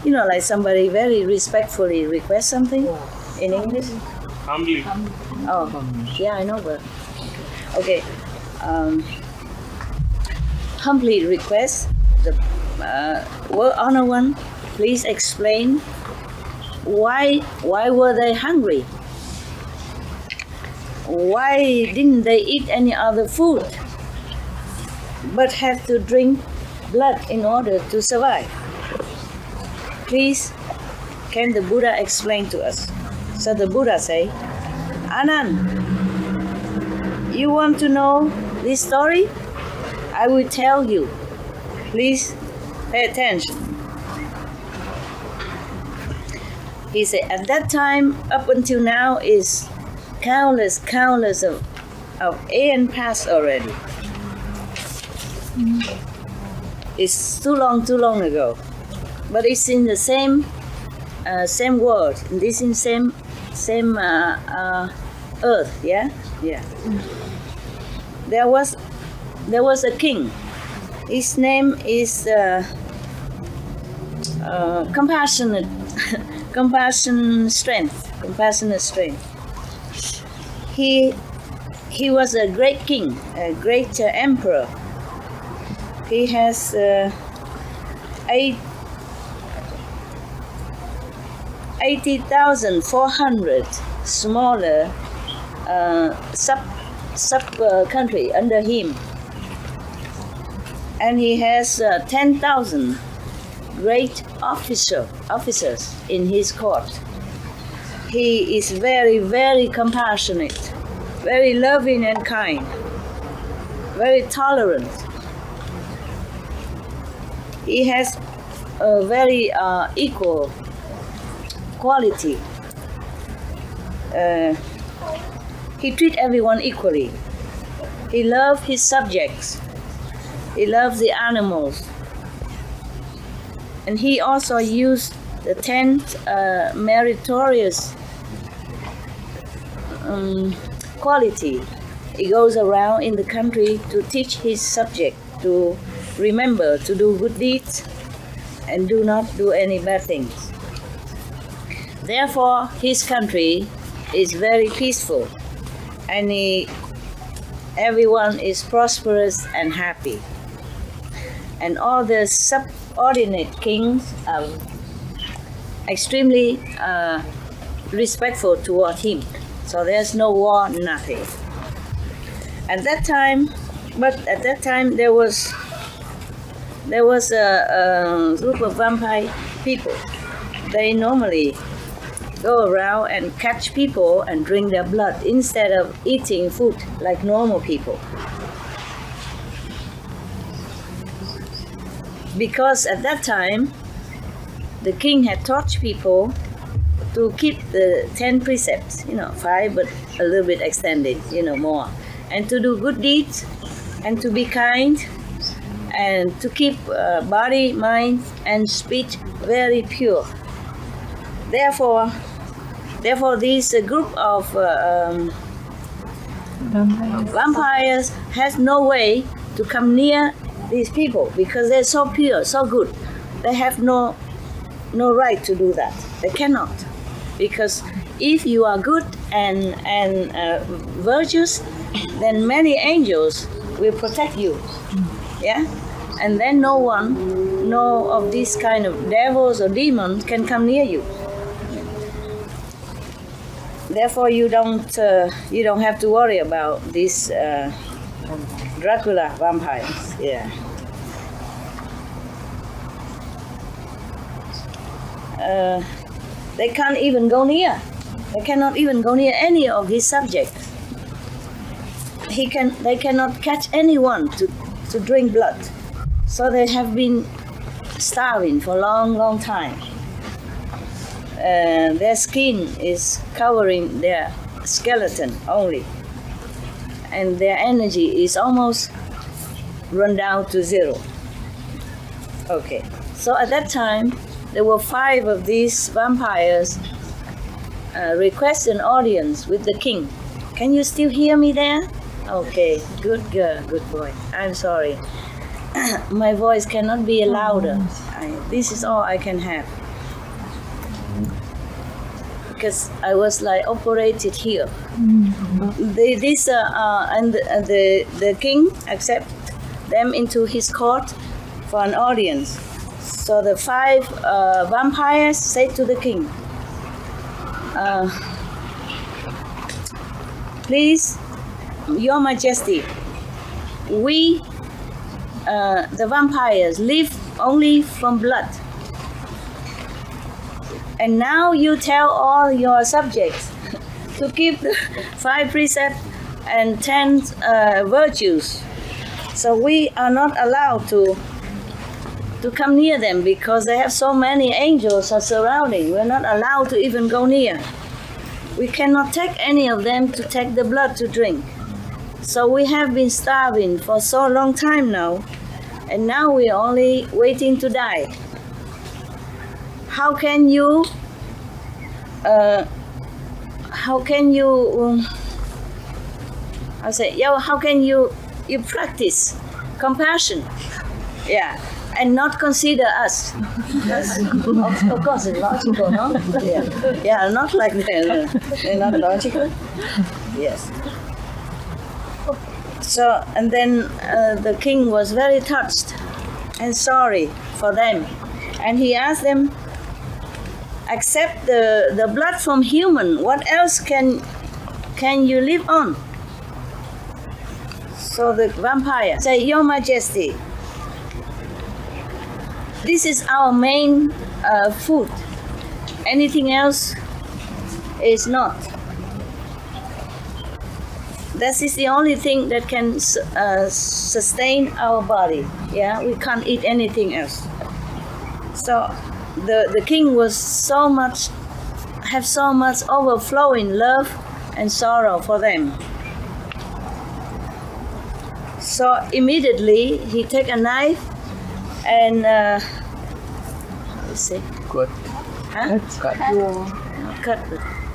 Like somebody very respectfully requests something in English.
Humbly.
Oh, yeah, I know, but okay. Humbly request the World Honor One, please explain why were they hungry? Why didn't they eat any other food but have to drink blood in order to survive? Please, can the Buddha explain to us? So the Buddha say, Anand, you want to know this story? I will tell you. Please pay attention. He said, at that time, up until now, is countless of aeon past already. It's too long ago. But it's in the same world. This is same earth. Yeah. There was a king. His name is compassionate strength. He was a great king, a great emperor. He has 80,400 smaller sub country under him, and he has 10,000 great officers in his court. He is very, very compassionate, very loving and kind, very tolerant. He has a very equal quality. He treats everyone equally. He loves his subjects. He loves the animals. And he also used the 10 meritorious quality. He goes around in the country to teach his subject to remember to do good deeds and do not do any bad things. Therefore, his country is very peaceful, and everyone is prosperous and happy. And all the subordinate kings are extremely respectful toward him. So there's no war, nothing. At that time there was a group of vampire people. They normally go around and catch people and drink their blood instead of eating food like normal people. Because at that time, the king had taught people to keep the 10 precepts, 5, but a little bit extended, more. And to do good deeds, and to be kind, and to keep body, mind, and speech very pure. Therefore, this group of vampires has no way to come near these people because they're so pure, so good. They have no right to do that. They cannot, because if you are good and virtuous, then many angels will protect you. Yeah, and then no of these kind of devils or demons can come near you. Therefore, you don't have to worry about these Dracula vampires. Yeah. They can't even go near. They cannot even go near any of his subjects. They cannot catch anyone to drink blood. So they have been starving for a long time. Their skin is covering their skeleton only, and their energy is almost run down to zero. Okay, so at that time there were 5 of these vampires request an audience with the king. Can you still hear me there? Okay, good girl, good boy. I'm sorry. My voice cannot be louder. This is all I can have. Because I was like operated here. The king accept them into his court for an audience. So the 5 vampires say to the king, please, Your Majesty, we, the vampires, live only from blood. And now you tell all your subjects to keep the 5 precepts and 10 virtues. So we are not allowed to come near them because they have so many angels are surrounding. We're not allowed to even go near. We cannot take any of them to take the blood to drink. So we have been starving for so long time now, and now we're only waiting to die. How can you practice compassion? Yeah. And not consider us. That's, of course, it's logical, no? Yeah, not like that. They're not logical. Yes. So, and then the king was very touched and sorry for them. And he asked them, accept the blood from human. What else can you live on? So the vampire said, Your Majesty, this is our main food. Anything else is not. This is the only thing that can sustain our body. Yeah, we can't eat anything else. So the king was so much overflowing love and sorrow for them. So immediately he take a knife and
Cut.
Huh?
Cut.
Not cut.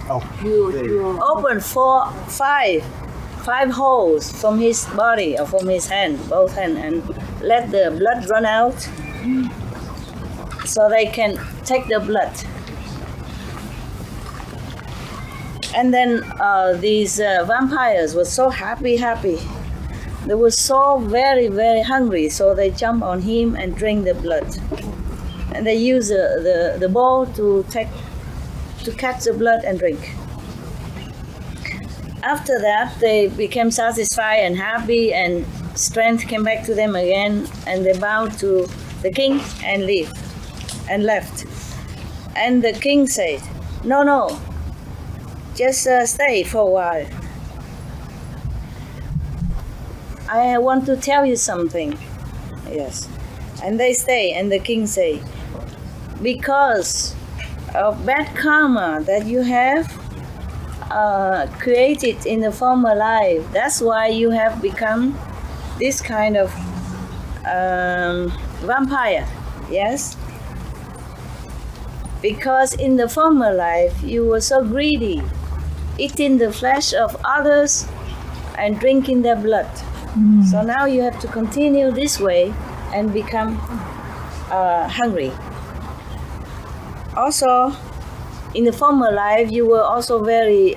Oh.
You open 5 holes from his body or from his hand, both hands, and let the blood run out, so they can take the blood. And then these vampires were so happy. They were so very, very hungry, so they jump on him and drink the blood. And they use the bowl to catch the blood and drink. After that, they became satisfied and happy, and strength came back to them again, and they bowed to the king and left. And the king said, No, just stay for a while. I want to tell you something. Yes. And they stay, and the king say, because of bad karma that you have created in the former life, that's why you have become this kind of vampire. Yes? Because in the former life, you were so greedy, eating the flesh of others and drinking their blood. So now you have to continue this way and become hungry. Also, in the former life, you were also very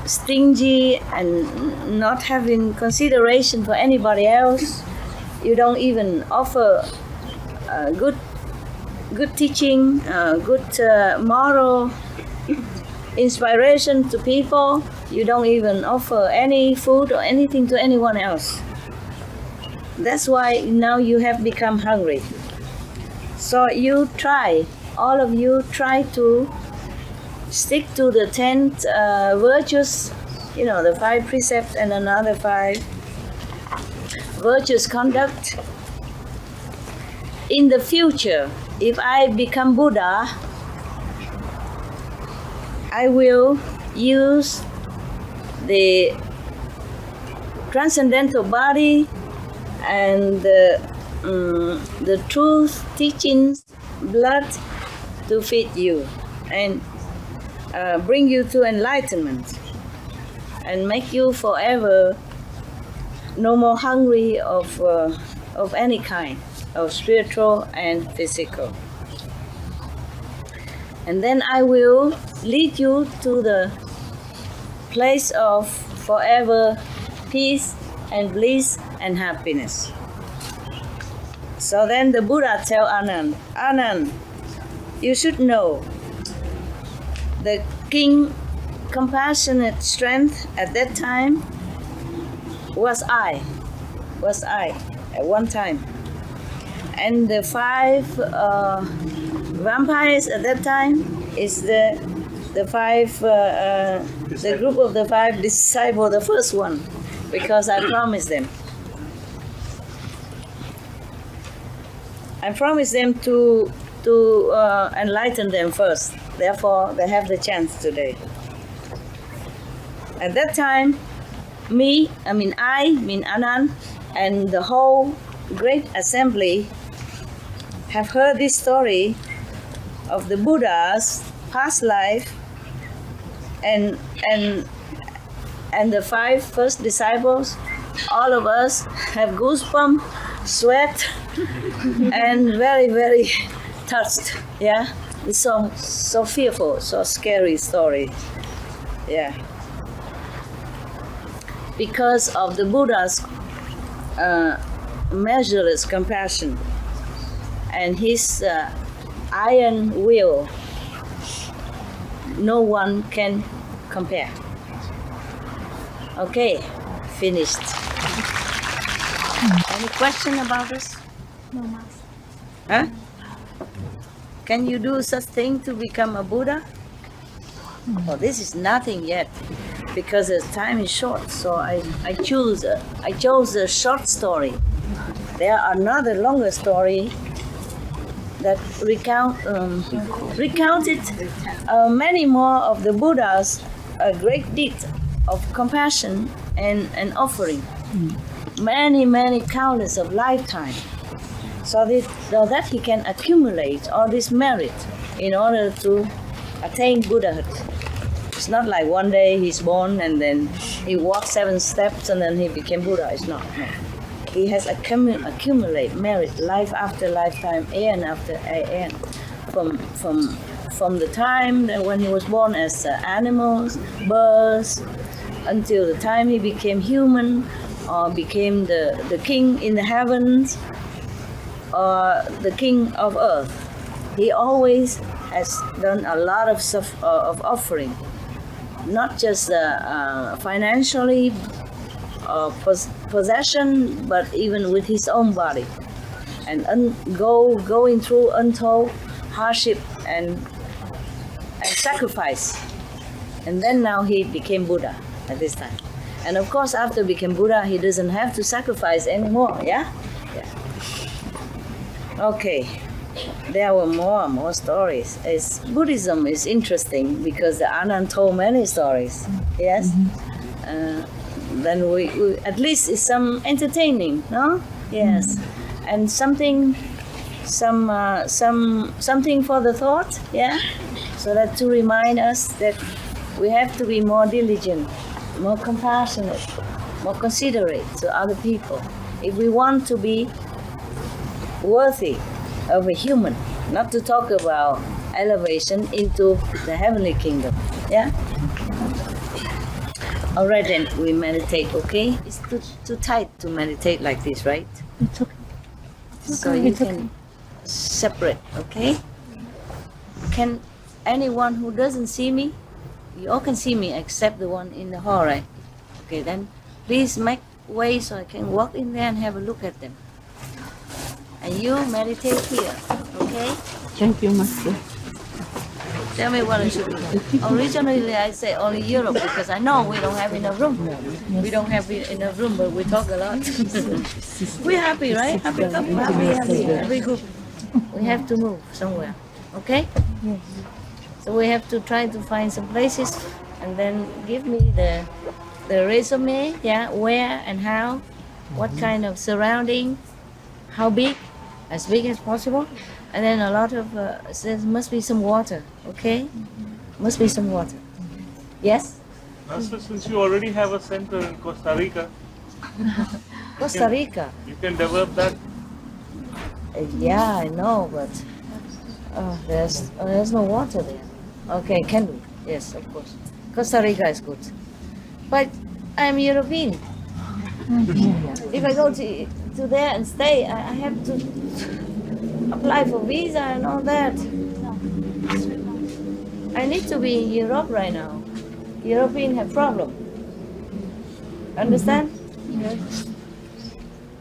stingy and not having consideration for anybody else. You don't even offer good teaching, good moral inspiration to people. You don't even offer any food or anything to anyone else. That's why now you have become hungry. So you try, all of you try to stick to the 10 virtues, the 5 precepts and another 5 virtuous conduct. In the future, if I become Buddha, I will use the transcendental body and the truth teachings blood to feed you and bring you to enlightenment and make you forever no more hungry of any kind, of spiritual and physical. And then I will lead you to the place of forever peace and bliss and happiness. So then the Buddha tell Anand, you should know the king compassionate strength at that time was I at one time. And the 5 vampires at that time is the the group of the 5 disciples, the first one, because I promised them. I promised them to enlighten them first. Therefore, they have the chance today. At that time, I mean Anand, and the whole great assembly have heard this story of the Buddha's past life, and the 5 first disciples. All of us have goosebumps, sweat, and very, very touched. Yeah, it's so fearful, so scary story. Yeah, because of the Buddha's measureless compassion and his iron will, no one can compare. Okay, finished. Any question about this?
No, Master.
Huh? Can you do such thing to become a Buddha? Well, this is nothing yet, because the time is short. So I chose a short story. There are another longer story that recounted many more of the Buddha's great deed of compassion and offering. Many countless of lifetime, so that he can accumulate all this merit in order to attain Buddhahood. It's not like one day he's born and then he walked 7 steps and then he became Buddha. It's not. No. He has accumulate merit life after lifetime, aeon after aeon, from the time that when he was born as animals, birds, until the time he became human, or became the king in the heavens, or the king of earth. He always has done a lot of offering, not just financially, possession, but even with his own body, and going through untold hardship and sacrifice. And then now he became Buddha at this time. And of course, after became Buddha, he doesn't have to sacrifice anymore, yeah? Okay, there were more stories. Buddhism is interesting because the Anand told many stories, yes? Then we at least it's some entertaining, no? Yes, and something for the thought, yeah? So that to remind us that we have to be more diligent, more compassionate, more considerate to other people if we want to be worthy of a human, not to talk about elevation into the heavenly kingdom. Yeah? Alright, then we meditate, okay? It's too tight to meditate like this, right?
It's okay.
So you can separate, okay? Can anyone who doesn't see me, you all can see me except the one in the hall, right? Okay, then please make way so I can walk in there and have a look at them. And you meditate here, okay?
Thank you, Master.
Tell me what I should do. Originally, I say only Europe because I know we don't have enough room. We don't have enough room, but we talk a lot. We're happy, right? Happy couple, happy. Every group. We have to move somewhere, okay?
Yes.
So we have to try to find some places and then give me the resume, yeah, where and how, what kind of surrounding, how big, as big as possible, and then a lot of, there must be some water, okay? Must be some water. Yes?
Master, since you already have a center in Costa Rica,
Costa Rica?
you can develop that.
Yeah, I know, but there's no water there. Okay, can we? Yes, of course. Costa Rica is good. But I'm European. If I go to there and stay, I have to apply for visa and all that. I need to be in Europe right now. European have problem. Understand? Yes.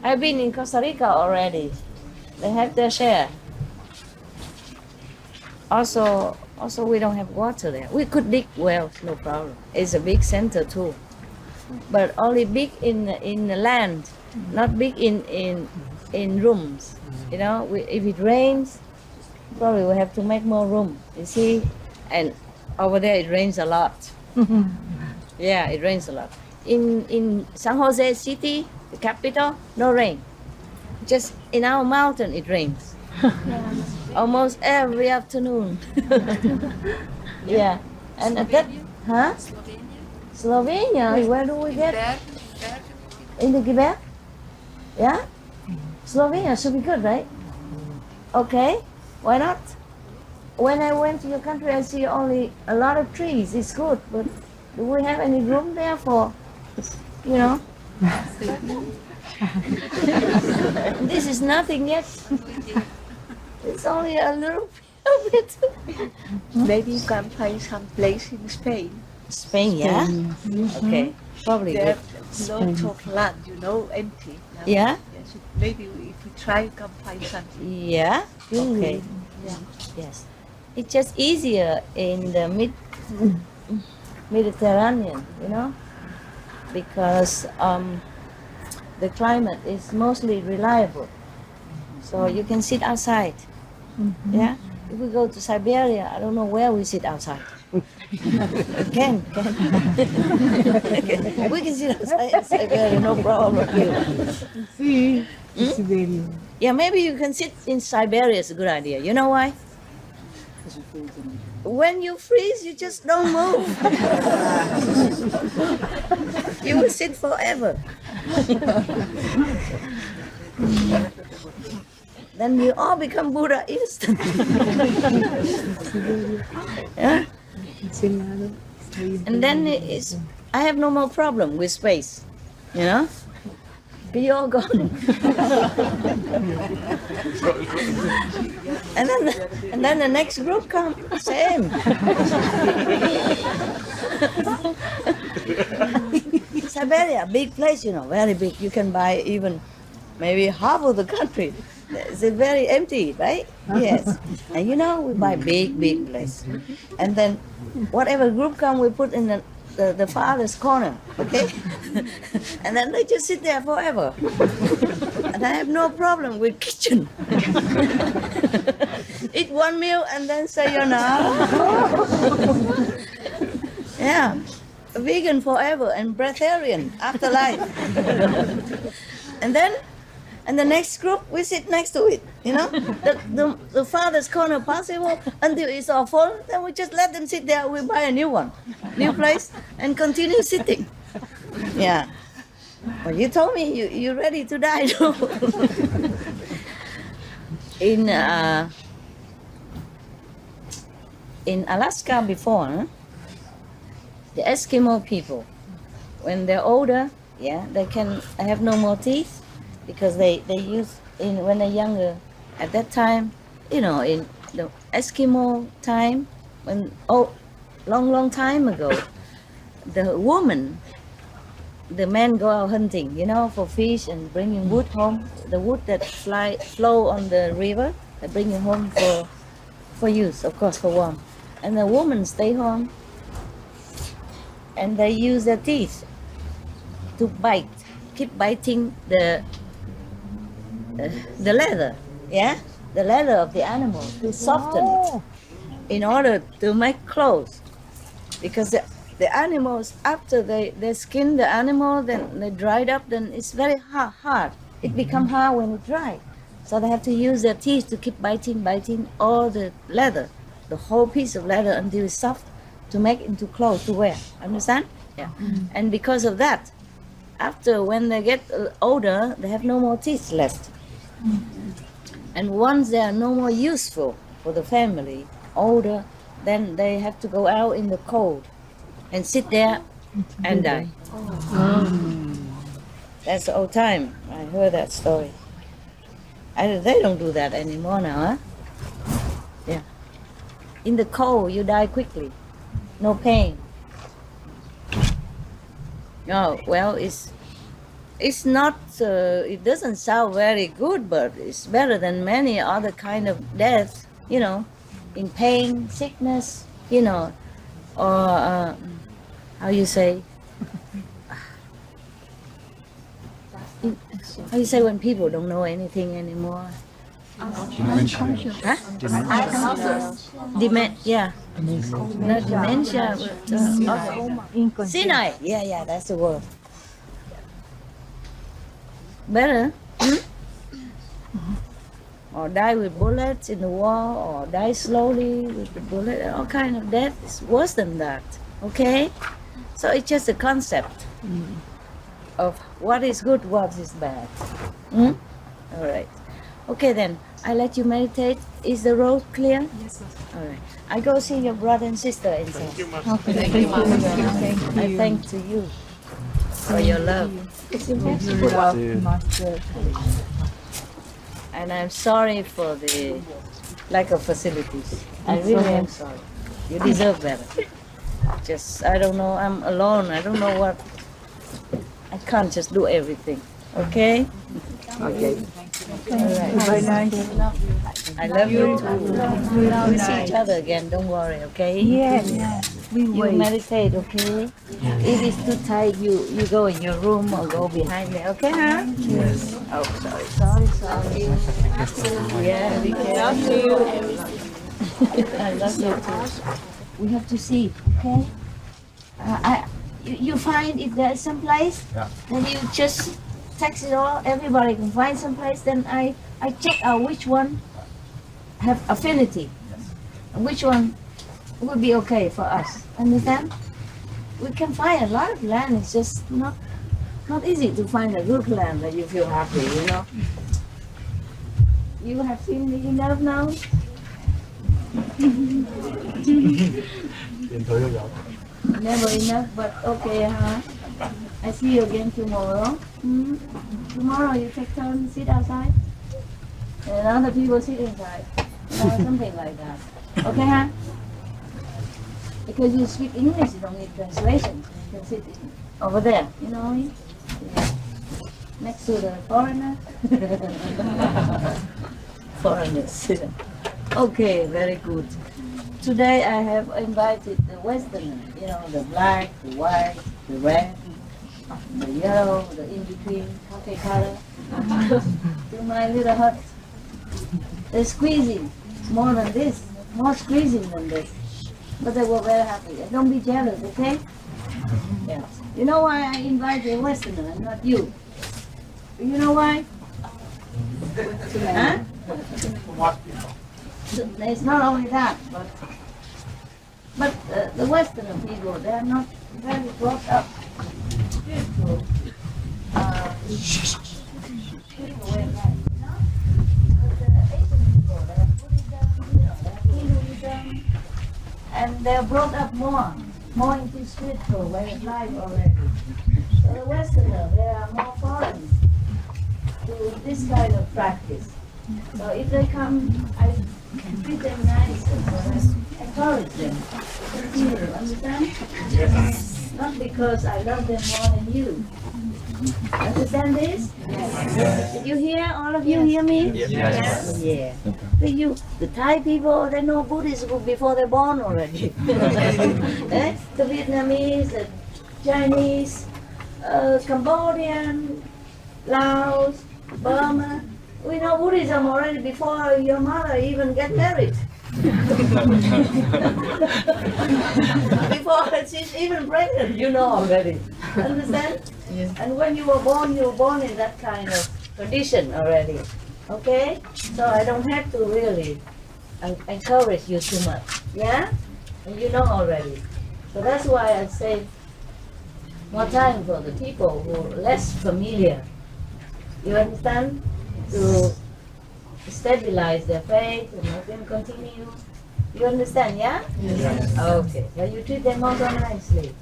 I've been in Costa Rica already. They have their share. Also, Also, we don't have water there. We could dig wells, no problem. It's a big center too, but only big in the land, not big in rooms. You know, if it rains, probably we have to make more room. You see, and over there it rains a lot. Yeah, it rains a lot. In San Jose City, the capital, no rain. Just in our mountain, it rains. Almost every afternoon. Yeah, and at that, huh? Slovenia. Where do we get? In the Quebec? Yeah? Slovenia should be good, right? Okay, why not? When I went to your country, I see only a lot of trees. It's good, but do we have any room there for, you know? This is nothing yet. It's only a little bit.
Maybe you can find some place in Spain.
Spain, yeah? Okay, probably
There
good.
lots of land, empty.
Yeah?
Yes, maybe if we try, you can find something.
Yeah? Okay. Yes. It's just easier in the Mediterranean, because the climate is mostly reliable. So you can sit outside. Yeah? If we go to Siberia, I don't know where we sit outside. Can. We can sit outside in Siberia, no problem. Yeah, maybe you can sit in Siberia, is a good idea. You know why? When you freeze, you just don't move. You will sit forever. Then you all become Buddha instantly. Yeah? And then I have no more problem with space. Be all gone. and then the next group come, same. Siberia, big place, very big. You can buy even maybe half of the country. It's very empty, right? Yes. And we buy big place. And then whatever group come, we put in the farthest corner, okay? And then they just sit there forever. And I have no problem with kitchen. Eat one meal and then sayonara. Yeah. Vegan forever and breatharian after life. And the next group, we sit next to it, the farthest corner possible until it's all full. Then we just let them sit there. We buy a new one, new place, and continue sitting. Yeah. Well, you told me you're ready to die, too. In Alaska before, the Eskimo people, when they're older, they can have no more teeth. Because they use when they're younger, at that time, in the Eskimo time, long time ago, the men go out hunting, for fish and bringing wood home. The wood that flow on the river, they bring it home for use, of course, for warmth. And the women stay home, and they use their teeth to keep biting the leather, the leather of the animal, to soften it in order to make clothes. Because the animals, after they skin the animal, then they dried up, then it's very hard. It becomes hard when it dry. So they have to use their teeth to keep biting all the leather, the whole piece of leather until it's soft, to make into clothes to wear. Understand? Yeah. And because of that, after when they get older, they have no more teeth left. And once they are no more useful for the family, older, then they have to go out in the cold and sit there and die. That's the old time. I heard that story. They don't do that anymore now, huh? Yeah. In the cold, you die quickly. No pain. Oh, well, it's not, it doesn't sound very good, but it's better than many other kind of death, in pain, sickness, you know, or how you say? How you say when people don't know anything anymore?
Unconscious.
Huh? Yeah. Not dementia. Senile. Yeah, that's the word. Better? Or die with bullets in the war, or die slowly with the bullet. All kind of death is worse than that. Okay? So it's just a concept of what is good, what is bad. All right. Okay then, I let you meditate. Is the road clear? Yes, ma'am. All right. I go see your brother and sister inside.
Thank you, Master.
Okay. Thank you, Master. I thank to you for your love. And I'm sorry for the lack of facilities. I really am sorry. You deserve better. Just, I don't know, I'm alone. I don't know what. I can't just do everything. Okay? Okay. All right.
Very nice.
I love you too. We'll see each other again. Don't worry, okay?
Yes.
You meditate, okay? If it's too tight, you go in your room or go behind me, okay, huh? Yes. Oh, sorry. Yeah, be careful. I love you too. We have to see, okay? You find if there's some place, then you just text it all. Everybody can find some place. Then I check out which one have affinity, and which one would be okay for us. Understand? We can find a lot of land. It's just not easy to find a good land that you feel happy. You know. You have seen me enough now. Never enough, but okay, huh? I see you again tomorrow. Tomorrow you take turn sit outside, and other people sit inside. Something like that. Okay, huh? Because you speak English, you don't need translation. You can sit over there, you know, yeah. Next to the foreigner. Foreigners. Okay, very good. Today I have invited the Westerner, you know, the black, the white, the red, the yellow, the in-between, coffee color, to my little hut. They're squeezing more than this, more squeezing than this. But they were very happy. And don't be jealous, okay? Yeah. You know why I invited a Westerner and not you? You know why? Huh? It's not only that, but the Westerner people, they are not very brought up spiritual way of life, you know? But the Asian people, they are Buddhism, you know, they are Hinduism, and they are brought up more into spiritual way of life already. So the Westerner, they are more foreign to this kind of practice. So if they come, I treat them nice and encourage them. You understand? Yes. Not because I love them more than you. Understand this? Yes. Did you hear? All of you hear me?
Yes.
Yeah. The Thai people, they know Buddhism before they're born already. The Vietnamese, the Chinese, Cambodian, Laos, Burma. We know Buddhism already before your mother even get married. Before she's even pregnant, you know already. Understand? Yes. And when you were born in that kind of condition already. Okay? So I don't have to really encourage you too much. Yeah? And you know already. So that's why I say more time for the people who are less familiar. You understand? To stabilize their faith and let them continue. You understand, yeah? Yes. Okay. So you treat them also nicely.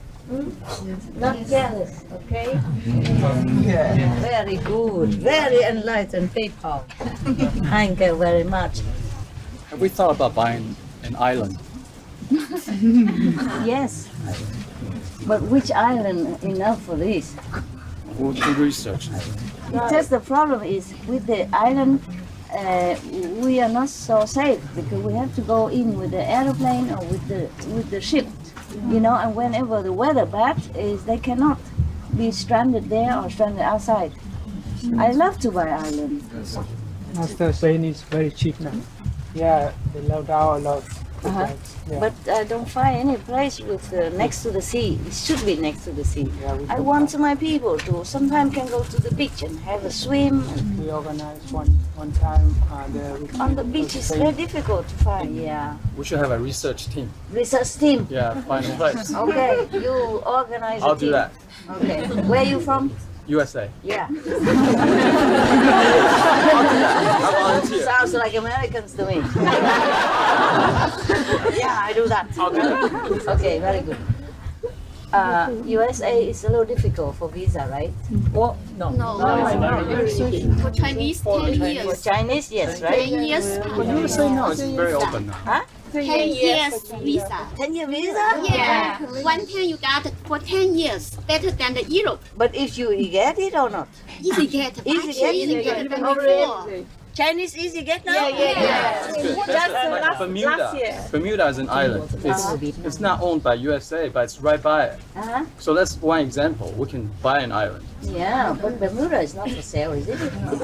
Not jealous, okay? Yeah. Very good. Very enlightened people. Thank you very much.
Have we thought about buying an island?
Yes. But which island enough for this?
We'll do research.
Just the problem is with the island, we are not so safe because we have to go in with the airplane or with the ship, you know. And whenever the weather bad is, they cannot be stranded there or stranded outside. I love to buy island.
Master saying it's very cheap now. Yeah, they allow down a lot. Yeah.
But I don't find any place with next to the sea. It should be next to the sea.
Yeah,
I want my people to sometimes can go to the beach and have a swim.
We organized one time there.
On the beach is very difficult to find. Yeah.
We should have a research team.
Research team.
Yeah, find a place.
Okay, you organize.
I'll
a team.
do that.
Okay. Where are you from?
USA.
Yeah.
I volunteer.
Sounds like Americans to me. Yeah, I do that.
I'll do that.
Okay, very good. USA is a little difficult for visa, right? Well, no.
For Chinese, 10
For
years.
Chinese, yes, right?
10 years.
But USA now is very open now.
Huh?
10 years visa.
10-year visa?
Yeah. One time you got it for 10 years, better than the Europe.
But if you get it or not?
Easy get.
Easy
Actually,
get?
easy get than
Oh,
before.
really? Chinese easy get now?
That's good. Like Bermuda. Bermuda is an island. It's not owned by USA, but it's right by it.
Uh-huh.
So that's one example. We can buy an island.
Yeah, but Bermuda is not for sale, is it?
Not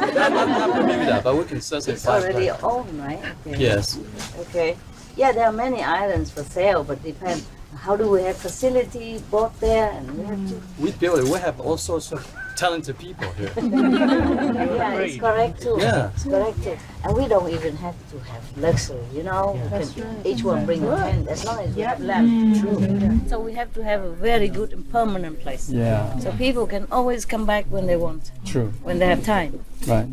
Bermuda, but we can certainly
It's
buy
already
it.
owned, right? Okay.
Yes.
Okay. Yeah, there are many islands for sale, but depend. How do we have facility bought there, and we have to.
We build it. We have all sorts of talented people here.
Yeah, it's correct too.
Yeah.
It's correct too. And we don't even have to have luxury, you know. We can each one bring a tent as long as we have land. True. So we have to have a very good and permanent place.
Yeah.
So people can always come back when they want,
True.
when they have time.
Right.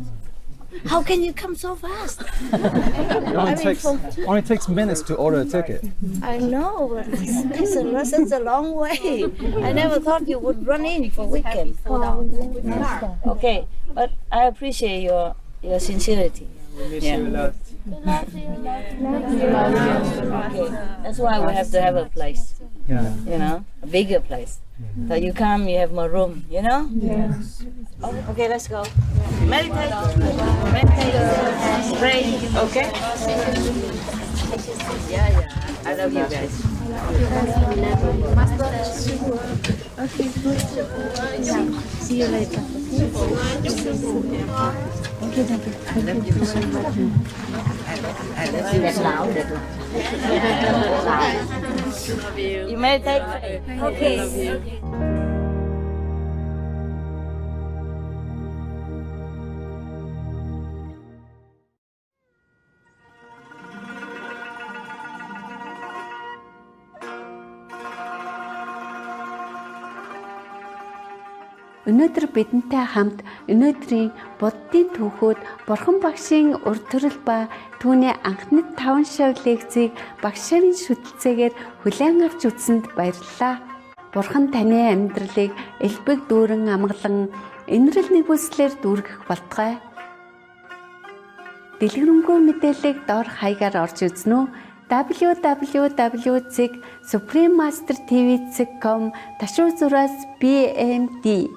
How can you come so fast?
It only takes minutes to order a ticket.
I know, but it's a long way. I never thought you would run in for weekend. Okay, but I appreciate your sincerity.
We miss you a lot.
Okay, that's why we have to have a place.
Yeah.
You know, a bigger place. So you come, you have more room. You know.
Yeah.
Oh, okay, let's go. Meditate. Meditate. Pray. Okay. Yeah. I love you guys.
Okay, good. See you later.
Okay, thank you. I love you so much. I love you. That's loud. You meditate. Okay.
Өнөөдөр бидэнтэй хамт өнөөдрийн Буддийн түүхүүд Бурхан багшийн урд төрөл ба түүний анхны 5 шав лекцийг багшийн шүтэлцээгээр хүлээн авч үзсэнд баярлалаа. Бурхан таны амьдралыг элбэг дүүрэн амгалан инрэл нэгүслэр дүүргэх болтугай. Дэлгэрэнгүй мэдээллийг доор хаягаар орж үзнэ үү? www.suprememastertv.com ташуу зураас BMD